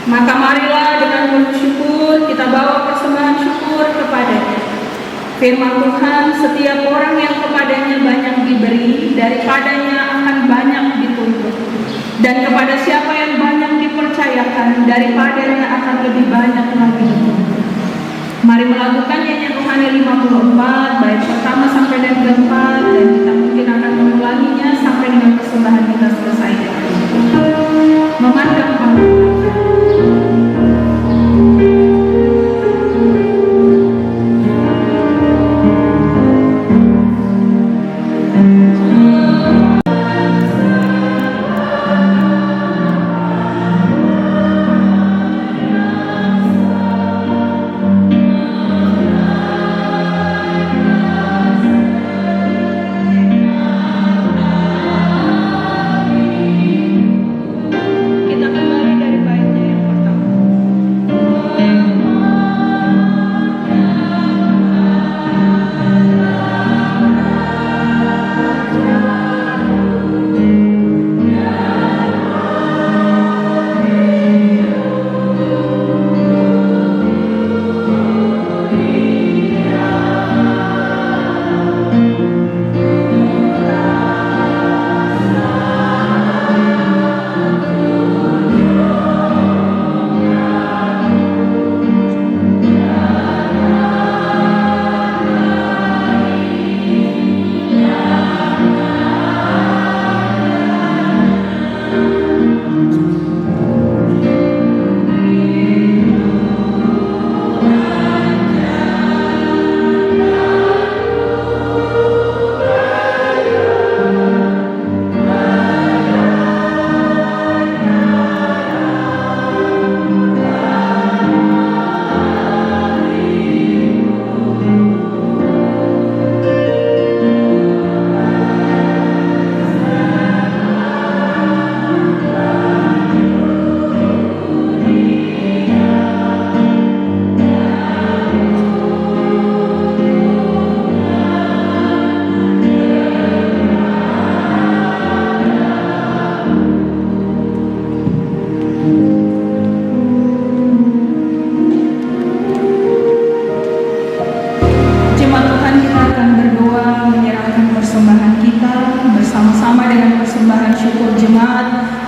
Speaker 3: Maka marilah dengan penuh syukur kita bawa persembahan syukur kepada-Nya. Firman Tuhan, setiap orang yang kepadanya banyak diberi, daripadanya akan banyak dituntut. Dan kepada siapa yang banyak dipercayakan, daripadanya akan lebih banyak lagi dituntut. Mari melakukan nyanyian rohani 54, bait pertama sampai dan keempat, dan kita mungkin akan mengulanginya sampai dengan persembahan kita selesai. Memandang Allah.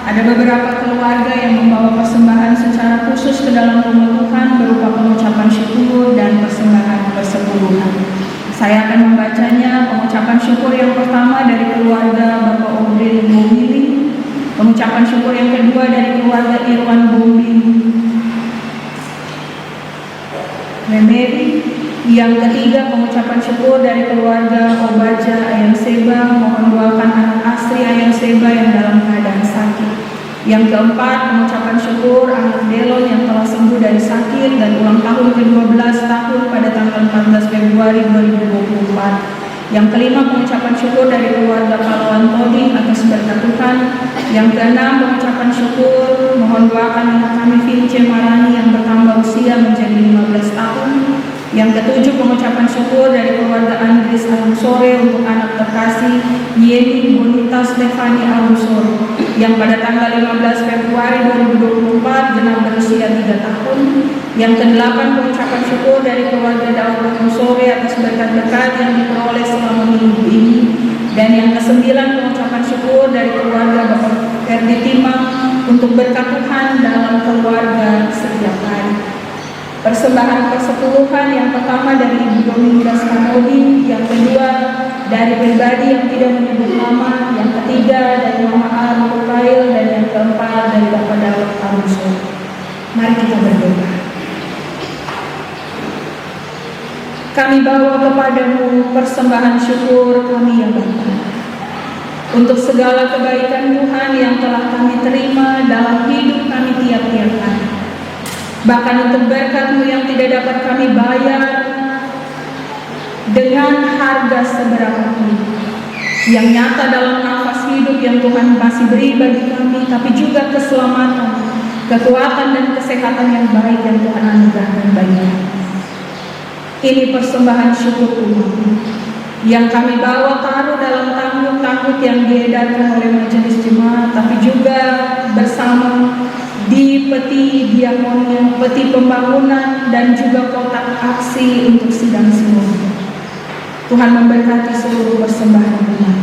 Speaker 3: Ada beberapa keluarga yang membawa persembahan secara khusus ke dalam rumah Tuhan berupa pengucapan syukur dan persembahan persepuluhan. Saya akan membacanya. Pengucapan syukur yang pertama dari keluarga Bapak Audrey Bumili, pengucapan syukur yang kedua dari keluarga Irwan Bumili Memeri, yang ketiga pengucapan syukur dari keluarga Obaja Ayang Seba, mohon doakan anak Asri Ayang Seba yang dalam keadaan sakit. Yang keempat pengucapan syukur anak Delon yang telah sembuh dari sakit dan ulang tahun ke-12 tahun pada tanggal 14 Februari 2024. Yang kelima pengucapan syukur dari keluarga Pahlawan Todi atas berkat Tuhan. Yang keenam pengucapan syukur mohon doakan anak kami Vince Marani yang bertambah usia menjadi 15 tahun. Yang ketujuh pengucapan syukur dari keluarga Andris Alumsore untuk anak terkasih Yeni Bonita Stefani Alumsore yang pada tanggal 15 Februari 2024 genap berusia 3 tahun. Yang kedelapan pengucapan syukur dari keluarga Daud Alumsore atas berkat-berkat yang diperoleh selama minggu ini. Dan yang kesembilan pengucapan syukur dari keluarga Bapak Ferdi Timang untuk berkat Tuhan dalam keluarga setiap hari. Persembahan persepuluhan yang pertama dari Ibu Domingas Kamodi, yang kedua dari pribadi yang tidak menyebut nama, yang ketiga dari Mama Arul Kail, dan yang keempat dari Bapak Daud Alumsore. Mari kita berdoa. Kami bawa kepadamu persembahan syukur kami ya Bapa, untuk segala kebaikan Tuhan yang telah kami terima dalam hidup kami tiap-tiap hari. Bahkan untuk berkat-Mu yang tidak dapat kami bayar dengan harga seberapapun, yang nyata dalam nafas hidup yang Tuhan masih beri bagi kami, tapi juga keselamatan, kekuatan dan kesehatan yang baik yang Tuhan anugerahkan bagi kami. Ini persembahan syukur Tuhan yang kami bawa taruh dalam tanggut-tanggut yang diedarkan oleh majelis jemaat, tapi juga bersama di peti diakonnya, peti pembangunan, dan juga kotak aksi untuk sidang sinode. Tuhan memberkati seluruh persembahan umat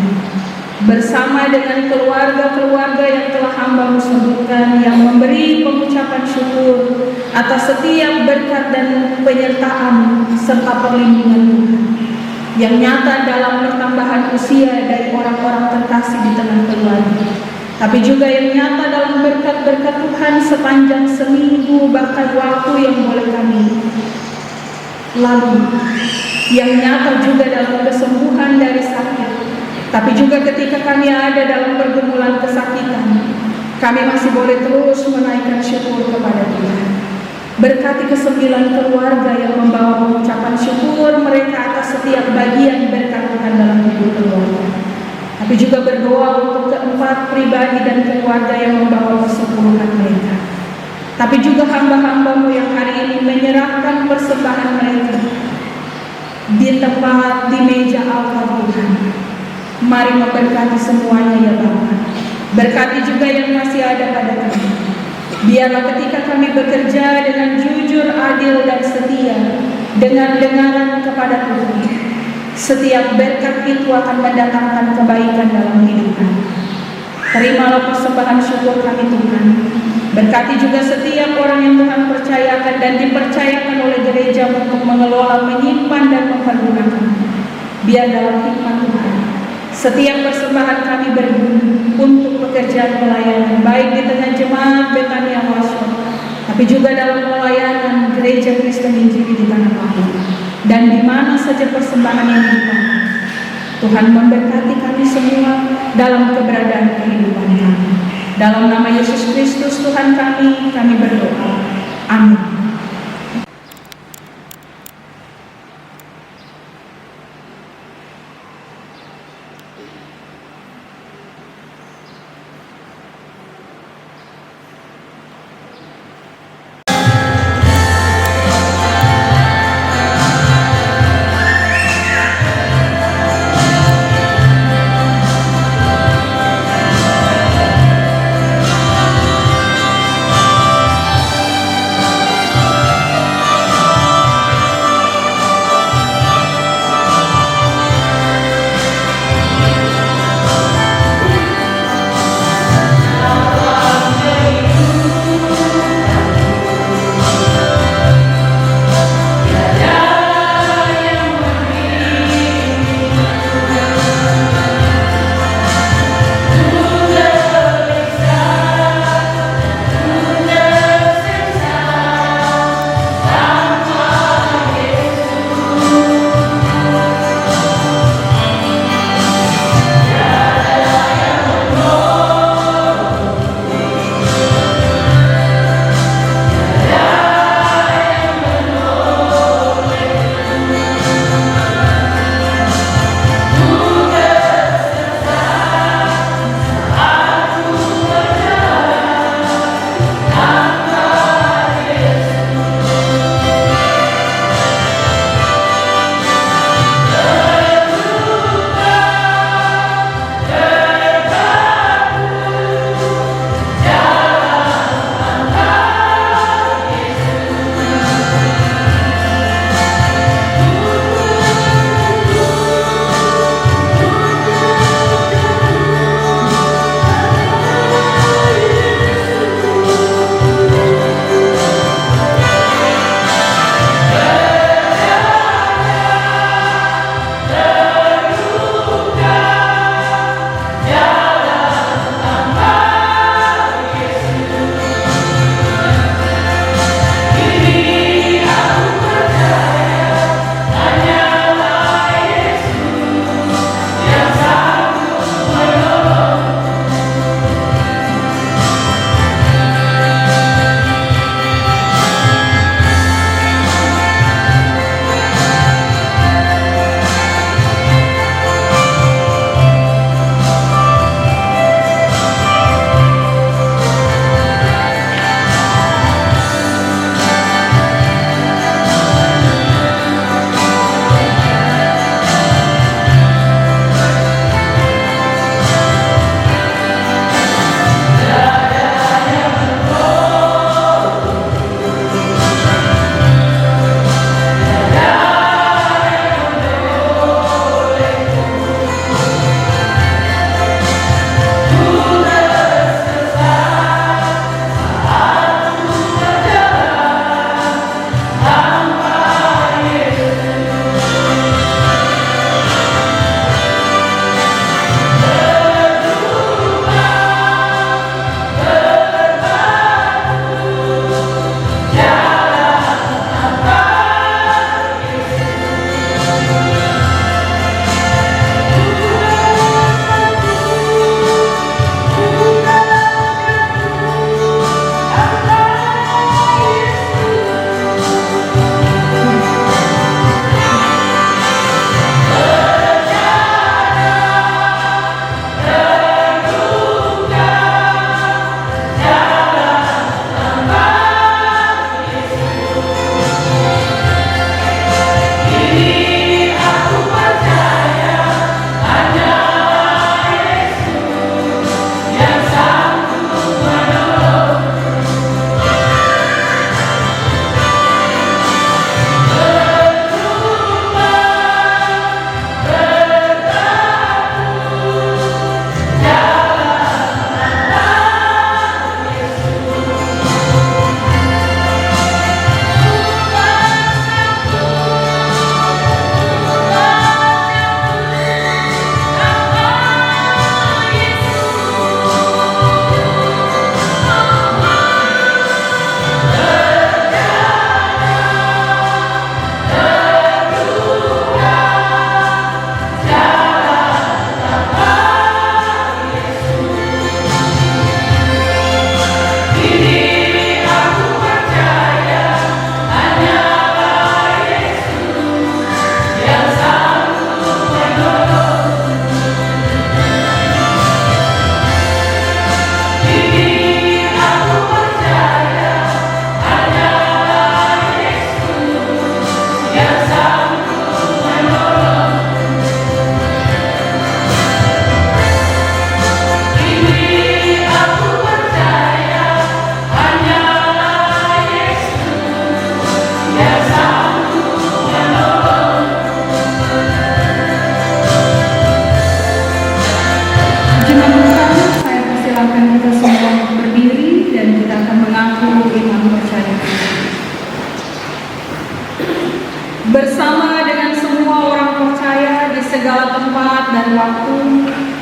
Speaker 3: bersama dengan keluarga-keluarga yang telah hamba sebutkan, yang memberi pengucapan syukur atas setiap berkat dan penyertaan serta perlindungan Tuhan yang nyata dalam pertambahan usia dari orang-orang terkasih di tengah keluarga, tapi juga yang nyata dalam berkat-berkat Tuhan sepanjang seminggu, bahkan waktu yang boleh kami lalui, yang nyata juga dalam kesembuhan dari sakit, tapi juga ketika kami ada dalam pergumulan kesakitan, kami masih boleh terus menaikkan syukur kepada Tuhan. Berkati kesembilan keluarga yang membawa pengucapan syukur mereka atas setiap bagian berkat Tuhan dalam hidup keluarga. Tapi juga berdoa untuk keempat pribadi dan keluarga yang membawa kesempurnaan mereka. Tapi juga hamba-hambamu yang hari ini menyerahkan persembahan mereka di tempat, di meja altar Tuhan. Mari memberkati semuanya ya Bapa. Berkati juga yang masih ada pada kami. Biarlah ketika kami bekerja dengan jujur, adil, dan setia, dengan dengaran kepada Tuhan, setiap berkat itu akan mendatangkan kebaikan dalam hidup kami. Terimalah persembahan syukur kami Tuhan. Berkati juga setiap orang yang Tuhan percayakan dan dipercayakan oleh gereja untuk mengelola, menyimpan, dan mempergunakan. Biar dalam hikmat Tuhan setiap persembahan kami berguna untuk pekerjaan pelayanan, baik di tengah jemaat Betania Worship, tapi juga dalam pelayanan gereja Kristen Injili di tanah Papua, dan di mana saja persembahan yang dipakai. Tuhan memberkati kami semua dalam keberadaan kehidupan kami. Dalam nama Yesus Kristus Tuhan kami berdoa. Amin.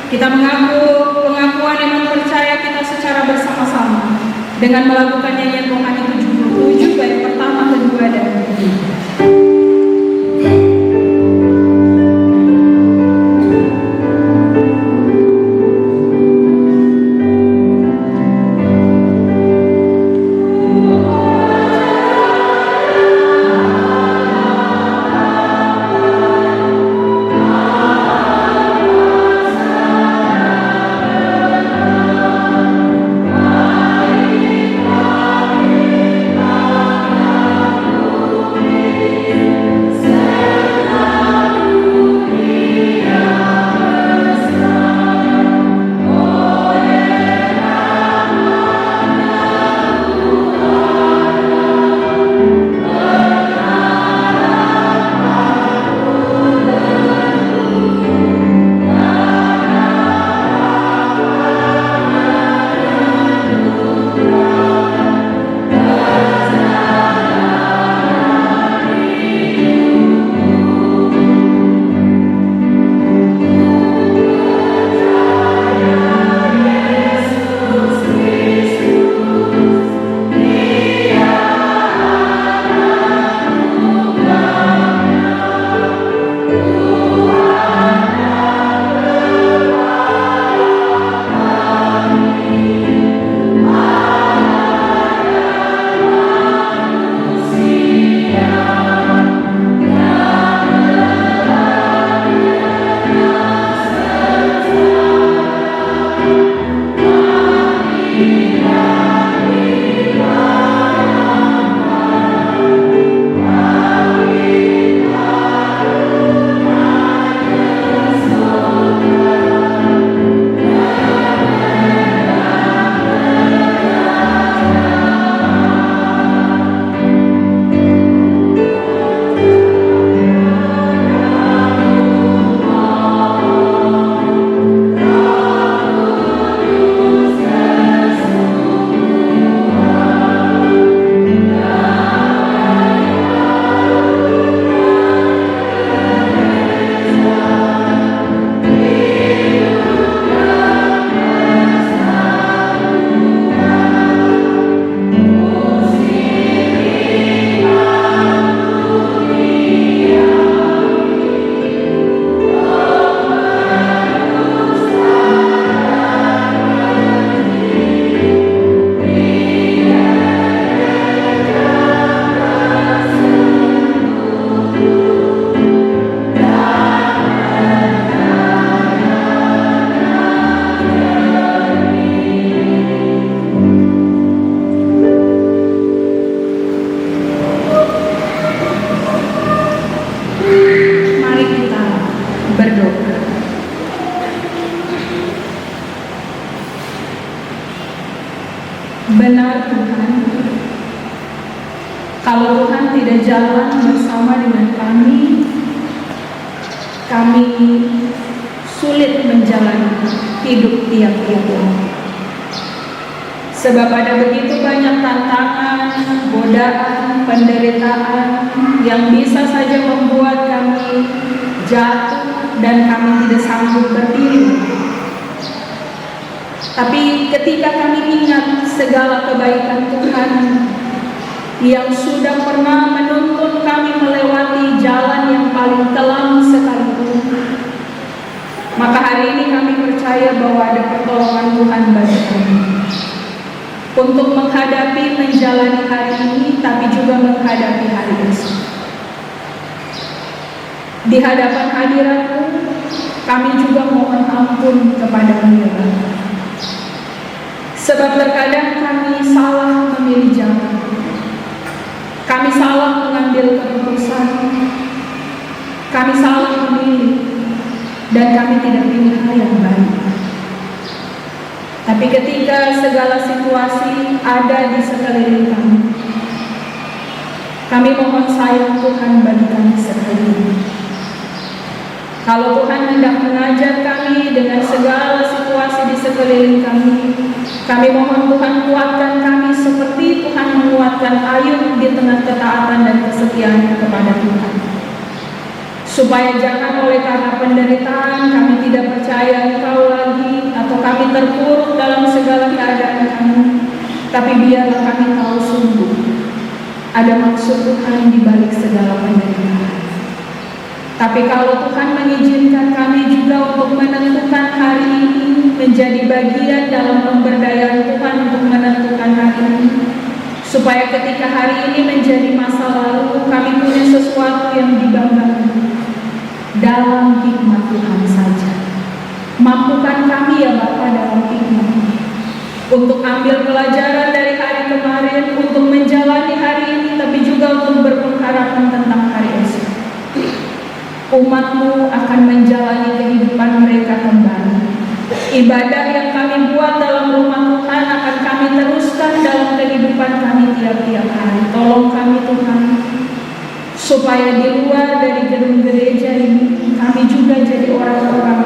Speaker 3: Kita mengaku pengakuan iman percaya kita secara bersama-sama dengan melakukan nyanyian rohani 77 bait pertama, kedua, dan ketiga. Benar Tuhan, kalau Tuhan tidak jalan bersama dengan kami sulit menjalani hidup tiap-tiap hari. Sebab ada begitu banyak tantangan, godaan, penderitaan yang bisa saja membuat kami jatuh dan kami tidak sanggup berdiri. Tapi ketika kami ingat segala kebaikan Tuhan yang sudah pernah menuntun kami melewati jalan yang paling kelam sekalipun, maka hari ini kami percaya bahwa ada pertolongan Tuhan bagi kami untuk menghadapi menjalani hari ini, tapi juga menghadapi hari esok. Di hadapan hadirat-Mu, kami juga mohon ampun kepada-Mu ya Bapa. Sebab terkadang kami salah memilih jalan, kami salah mengambil keputusan, kami salah memilih, dan kami tidak pilih hal yang baik. Tapi ketika segala situasi ada di sekeliling kami mohon sayang Tuhan bagi kami sekalian. Kalau Tuhan hendak mengajar kami dengan segala situasi di sekeliling kami mohon Tuhan kuatkan kami seperti Tuhan menguatkan Ayub di tengah ketaatan dan kesetiaan kepada Tuhan. Supaya supaya jangan oleh karena penderitaan kami tidak percaya Engkau lagi, atau kami terpuruk dalam segala keadaan kami, tapi biarlah kami tahu sungguh ada maksud Tuhan di balik segala penderitaan. Tapi kalau Tuhan mengizinkan kami juga untuk menentukan hari ini menjadi bagian dalam pemberdayaan Tuhan untuk menentukan hari ini, supaya ketika hari ini menjadi masa lalu, kami punya sesuatu yang dibanggakan dalam hikmat Tuhan saja. Mampukan kami ya Bapa dalam hikmat untuk ambil pelajaran dari hari kemarin, untuk menjalani hari ini, tapi juga untuk berpengharapan tentang hari esok. Umat-Mu akan menjalani kehidupan mereka kembali. Ibadah yang kami buat dalam rumah Tuhan akan kami teruskan dalam kehidupan kami tiap-tiap hari. Tolong kami Tuhan, supaya di luar dari gedung gereja ini, kami juga jadi orang-orang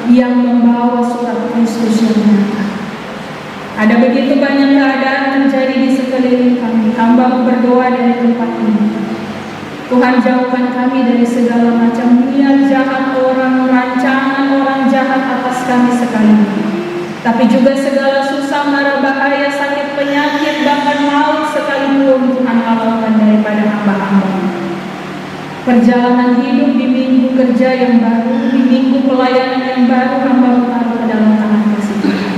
Speaker 3: yang membawa surat Kristus yang nyata. Ada begitu banyak keadaan terjadi di sekeliling kami. Hamba berdoa dari tempat ini, Tuhan jauhkan kami dari segala macam niat jahat orang, rancangan orang jahat atas kami sekalian. Tapi juga segala susah, mara, bahaya, sakit, penyakit, bahkan maut sekalipun Tuhan halalkan daripada hamba-Hamba. Perjalanan hidup di minggu kerja yang baru, di minggu pelayanan yang baru, hamba taruh ke dalam tangan kasih Tuhan.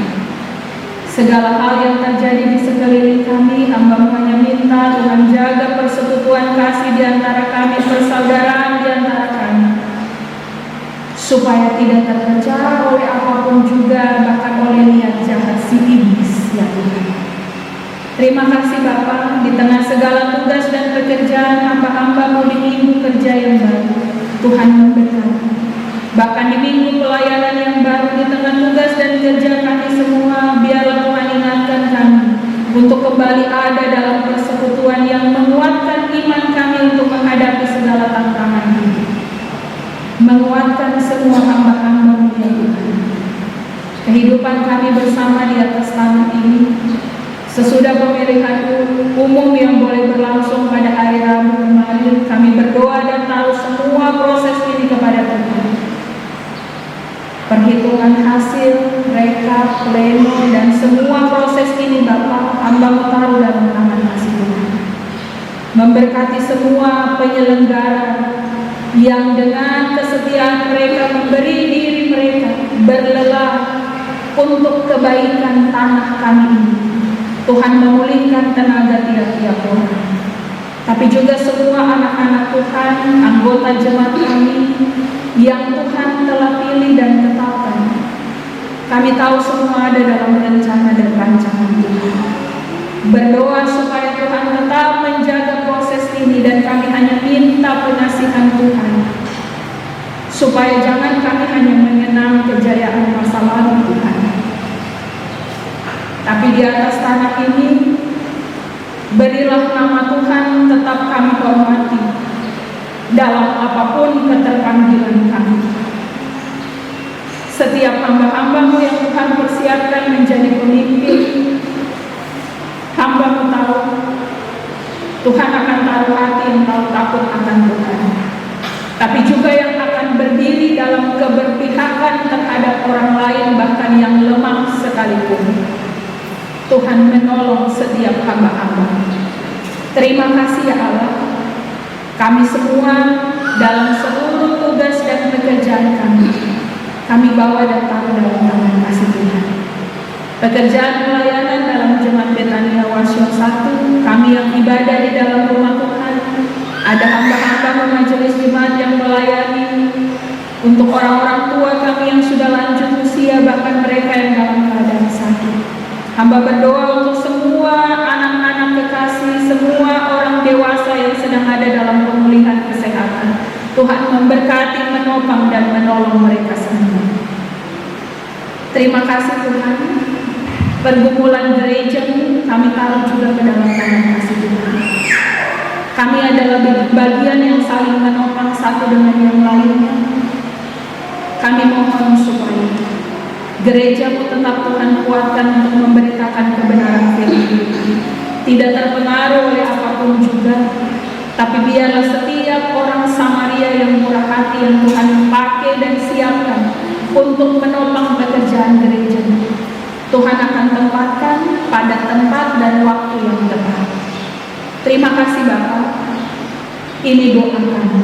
Speaker 3: Segala hal yang terjadi di sekeliling kami, hamba hanya minta Tuhan jaga persekutuan kasih di antara kami, persaudaraan di antara kami, supaya tidak terpecah oleh apapun juga, bahkan oleh niat jahat si iblis ya Tuhan. Terima kasih Bapa, di tengah segala tugas dan pekerjaan hamba-Hamba-Mu di minggu kerja yang baru, Tuhan memberkati. Bahkan di minggu pelayanan yang baru, di tengah tugas dan kerja kami semua, biarlah Tuhan ingatkan kami untuk kembali ada dalam persekutuan yang menguatkan iman kami untuk menghadapi segala tantangan hidup. Menguatkan semua hamba-Hamba-Mu ya Tuhan. Kehidupan kami bersama di atas tanah ini, sesudah pemilihan umum yang boleh berlangsung pada hari Rabu kemarin, kami berdoa dan taruh semua proses ini kepada Tuhan. Perhitungan hasil, rekap, pleno, dan semua proses ini Bapa, hamba taruh dalam tangan kasih Tuhan. Memberkati semua penyelenggara yang dengan kesetiaan mereka memberi diri mereka berlelah untuk kebaikan tanah kami ini. Tuhan memulihkan tenaga tiap-tiap orang. Tapi juga semua anak-anak Tuhan, anggota jemaat kami yang Tuhan telah pilih dan tetapkan. Kami tahu semua ada dalam rencana dan rancangan Tuhan. Berdoa supaya Tuhan tetap menjaga proses ini, dan kami hanya minta pengasihan Tuhan, supaya jangan kami hanya mengenang kejayaan masa lalu Tuhan, tapi di atas tanah ini berilah nama Tuhan tetap kami hormati dalam apapun keterpanggilan kami. Setiap hamba-Hamba-Mu yang Tuhan persiapkan menjadi pemimpin, hamba-Mu tahu Tuhan akan taruh hati yang tahu takut akan Tuhan, tapi juga yang akan berdiri dalam keberpihakan terhadap orang lain, bahkan yang lemah sekalipun. Tuhan menolong setiap hamba-Hamba. Terima kasih ya Allah. Kami semua dalam seluruh tugas dan pekerjaan kami bawa dan taruh dalam tangan kasih Tuhan. Pekerjaan pelayanan dalam Jemaat Betania Warsium 1, kami yang ibadah di dalam rumah Tuhan, ada hamba-hamba majelis jemaat yang melayani, untuk orang-orang tua kami yang sudah lanjut usia, bahkan mereka yang dalam keadaan sakit. Hamba berdoa untuk semua anak-anak kekasih, semua orang dewasa yang sedang ada dalam pemulihan kesehatan. Tuhan memberkati, menopang, dan menolong mereka semua. Terima kasih Tuhan. Pergumulan gereja kami taruh juga ke dalam tangan kasih Tuhan. Kami adalah bagian yang saling menopang satu dengan yang lainnya. Kami mohon supaya gereja-Mu tetap Tuhan kuatkan untuk memberitakan kebenaran firman, tidak terpengaruh oleh apapun juga, tapi biarlah setiap orang Samaria Maria yang murah hati yang Tuhan pakai dan siapkan untuk menopang pekerjaan gereja. Tuhan akan tempatkan pada tempat dan waktu yang tepat. Terima kasih Bapak. Ini doa kami.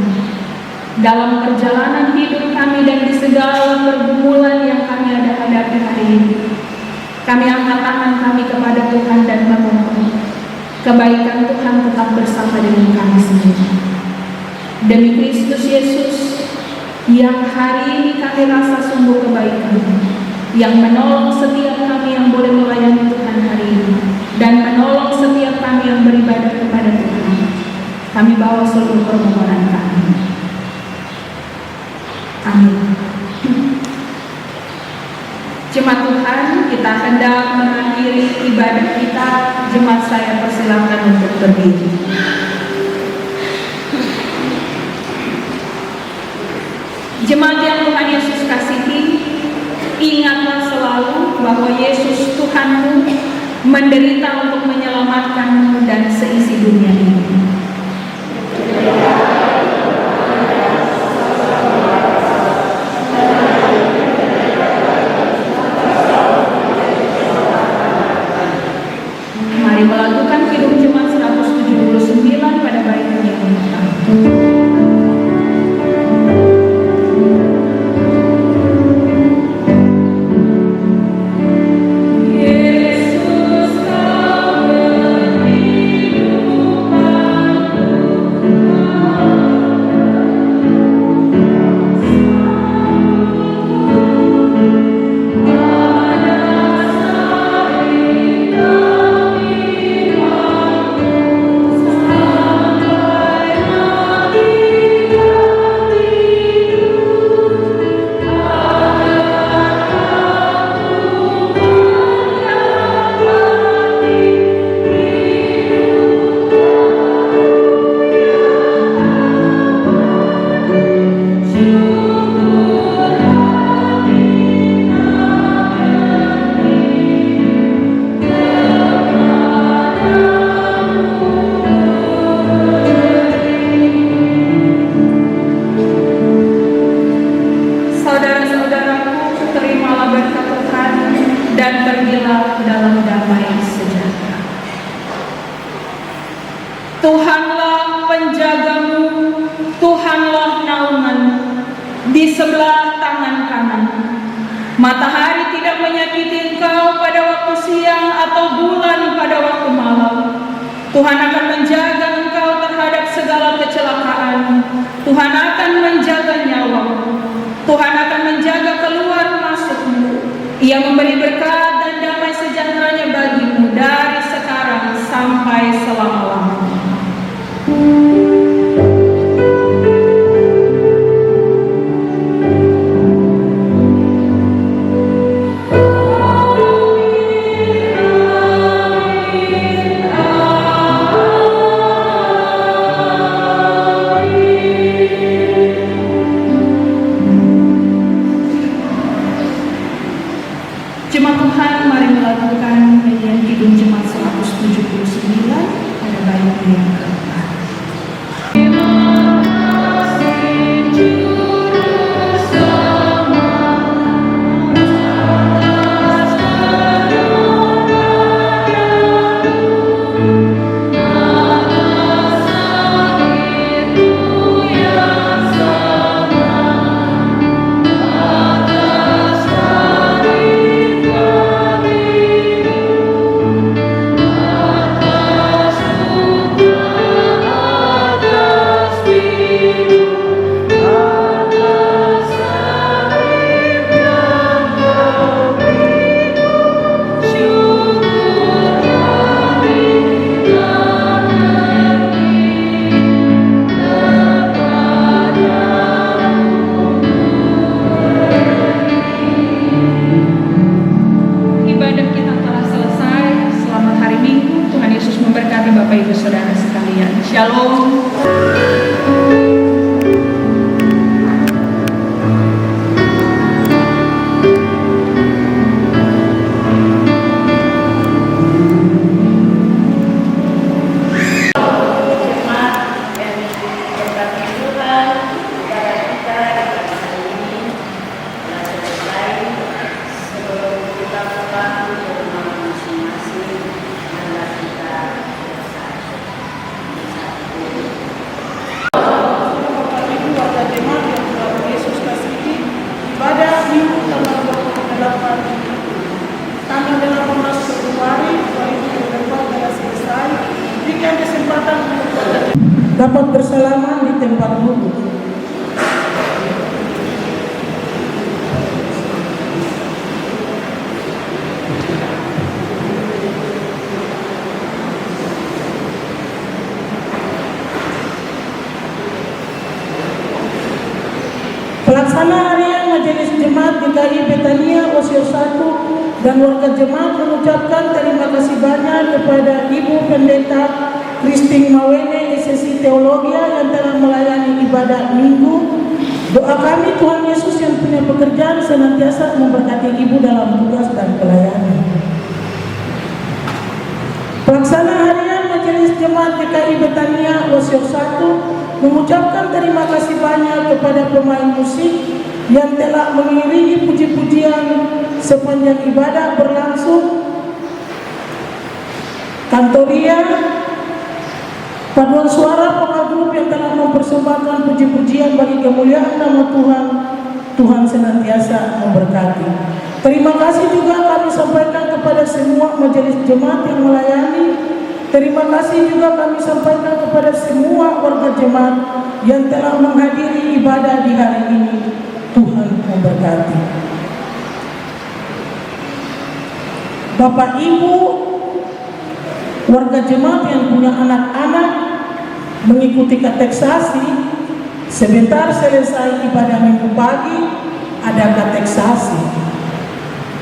Speaker 3: Dalam perjalanan hidup kami dan di segala pergumulan yang kami ada hadapi hari ini, kami angkat tangan kami kepada Tuhan dan memohon kebaikan Tuhan tetap bersama dengan kami sendiri. Demi Kristus Yesus yang hari ini kami rasa sungguh kebaikan, yang menolong setiap kami yang boleh melayani Tuhan hari ini, dan menolong setiap kami yang beribadah kepada Tuhan. Kami bawa seluruh permohonan kami. Amin. Jemaat Tuhan, kita hendak mengakhiri ibadah kita. Jemaat saya persilakan untuk berdiri. Jemaat yang Tuhan Yesus kasihi, ingatlah selalu bahwa Yesus Tuhanmu menderita untuk menyelamatkanmu dan seisi dunia ini. Mari melakukan Kidung Jemaat 179 pada baiknya yang pertama. Tuhanlah penjagamu, Tuhanlah naunganmu di sebelah tangan kanan. Matahari tidak menyakiti engkau pada waktu siang atau bulan pada waktu malam. Tuhan akan menjaga engkau terhadap segala kecelakaan. Tuhan akan menjaga nyawamu. Tuhan akan menjaga keluar masukmu. Ia memberi berkat dan damai sejahteranya bagimu dari sekarang sampai selama-lamanya. Jemaat Tuhan, mari melakukan nyanyian Kidung Jemaat 179 pada baiknya yang keempat. Bapak Ibu Saudara sekalian, Shalom.
Speaker 2: Jemaat yang berkati Tuhan,
Speaker 1: dapat bersalaman di tempat duduk. Pelaksana harian Majelis Jemaat GKI Betania Osio 1 dan warga jemaat mengucapkan terima kasih banyak kepada Ibu Pendeta Christine Mawene SSI Teologia yang telah melayani ibadah Minggu. Doa kami Tuhan Yesus yang punya pekerjaan senantiasa memberkati Ibu dalam tugas dan pelayanan. Pelaksana harian Majelis Jemaat GKI Betania Osio 1 mengucapkan terima kasih banyak kepada pemain musik yang telah mengiringi puji-pujian sepanjang ibadah berlangsung. Kantoria, paduan suara vokal grup yang telah mempersembahkan puji-pujian bagi kemuliaan nama Tuhan. Tuhan senantiasa memberkati. Terima kasih juga kami sampaikan kepada semua majelis jemaat yang melayani. Terima kasih juga kami sampaikan kepada semua warga jemaat yang telah menghadiri ibadah di hari ini. Tuhan memberkati. Bapak Ibu, warga jemaat yang punya anak-anak mengikuti kateksasi, sebentar selesai ibadah Minggu pagi ada kateksasi.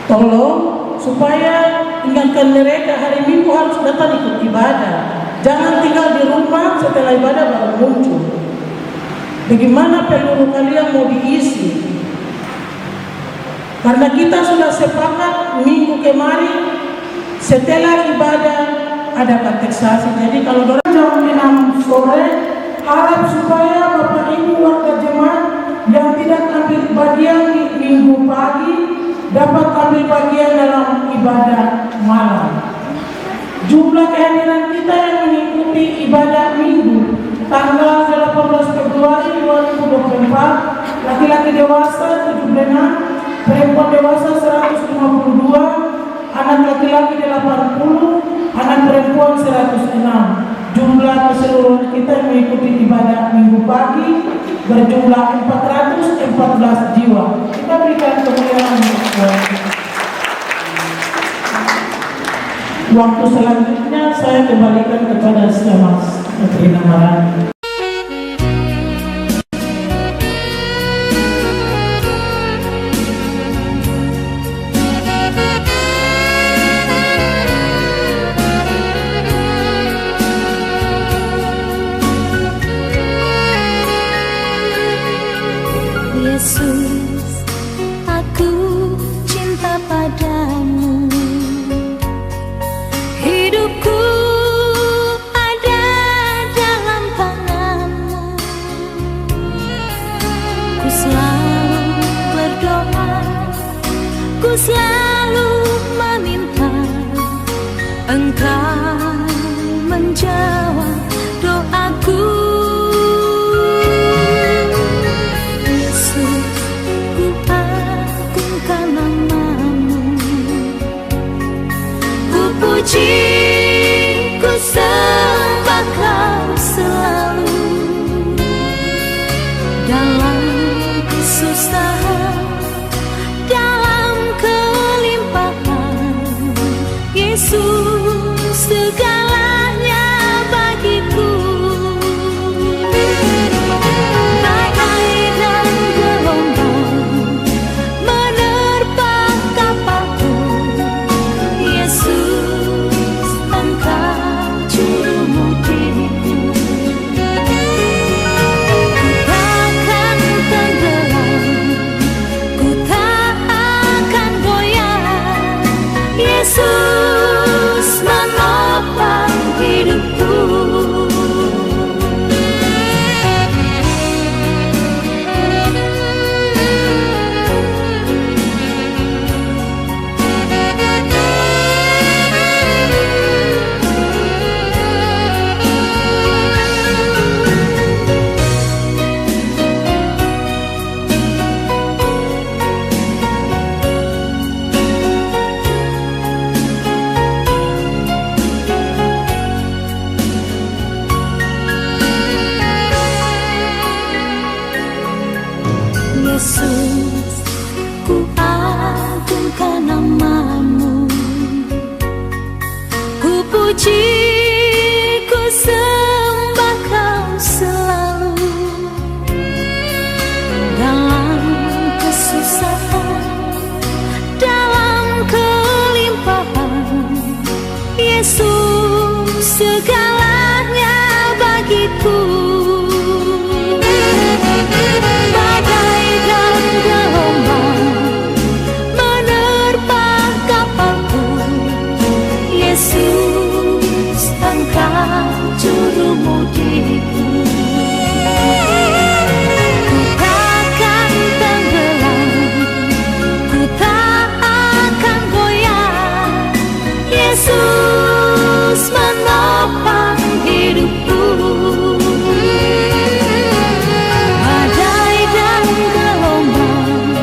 Speaker 1: Tolong supaya ingatkan mereka hari Minggu harus datang ikut ibadah. Jangan tinggal di rumah setelah ibadah baru muncul. Bagaimana peluru kalian mau diisi? Karena kita sudah sepakat minggu kemarin setelah ibadah ada kateksasi. Jadi kalau dorang jam 6 sore, harap supaya Bapak Ibu warga jemaat yang tidak ambil bagian di minggu pagi dapat ambil bagian dalam ibadah malam. Jumlah kehadiran kita yang mengikuti ibadah minggu tanggal 18 Februari 2024, laki-laki dewasa 76, perempuan dewasa 152, anak laki-laki 80, anak perempuan 106. Jumlah keseluruhan kita yang mengikuti ibadah minggu pagi berjumlah 414 jiwa. Kita berikan kemuliaan. Waktu selanjutnya saya kembalikan kepada Mas Menteri Namarani.
Speaker 4: Yesus, aku cinta padamu. Hidupku ada dalam tangan. suci, ku sembah Kau selalu. Dalam kesusahan, dalam kelimpahan, Yesus segalanya bagiku. Badai dan gelombang menerpa kapalku, Yesus Engkau juru mudiku. Ku takkan tenggelam, ku tak akan goyah, Yesus menopang hidupku. Badai dan gelombang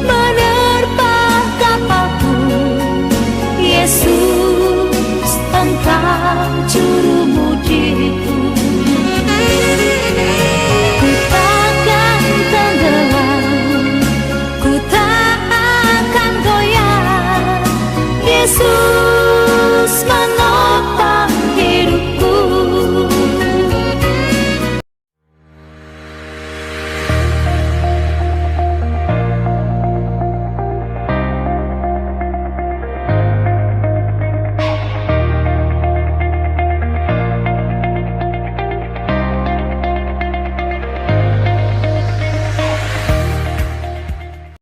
Speaker 4: menerpa kapalku, Yesus Engkau juru mudiku. Ku takkan tenggelam, ku tak akan goyah, Yesus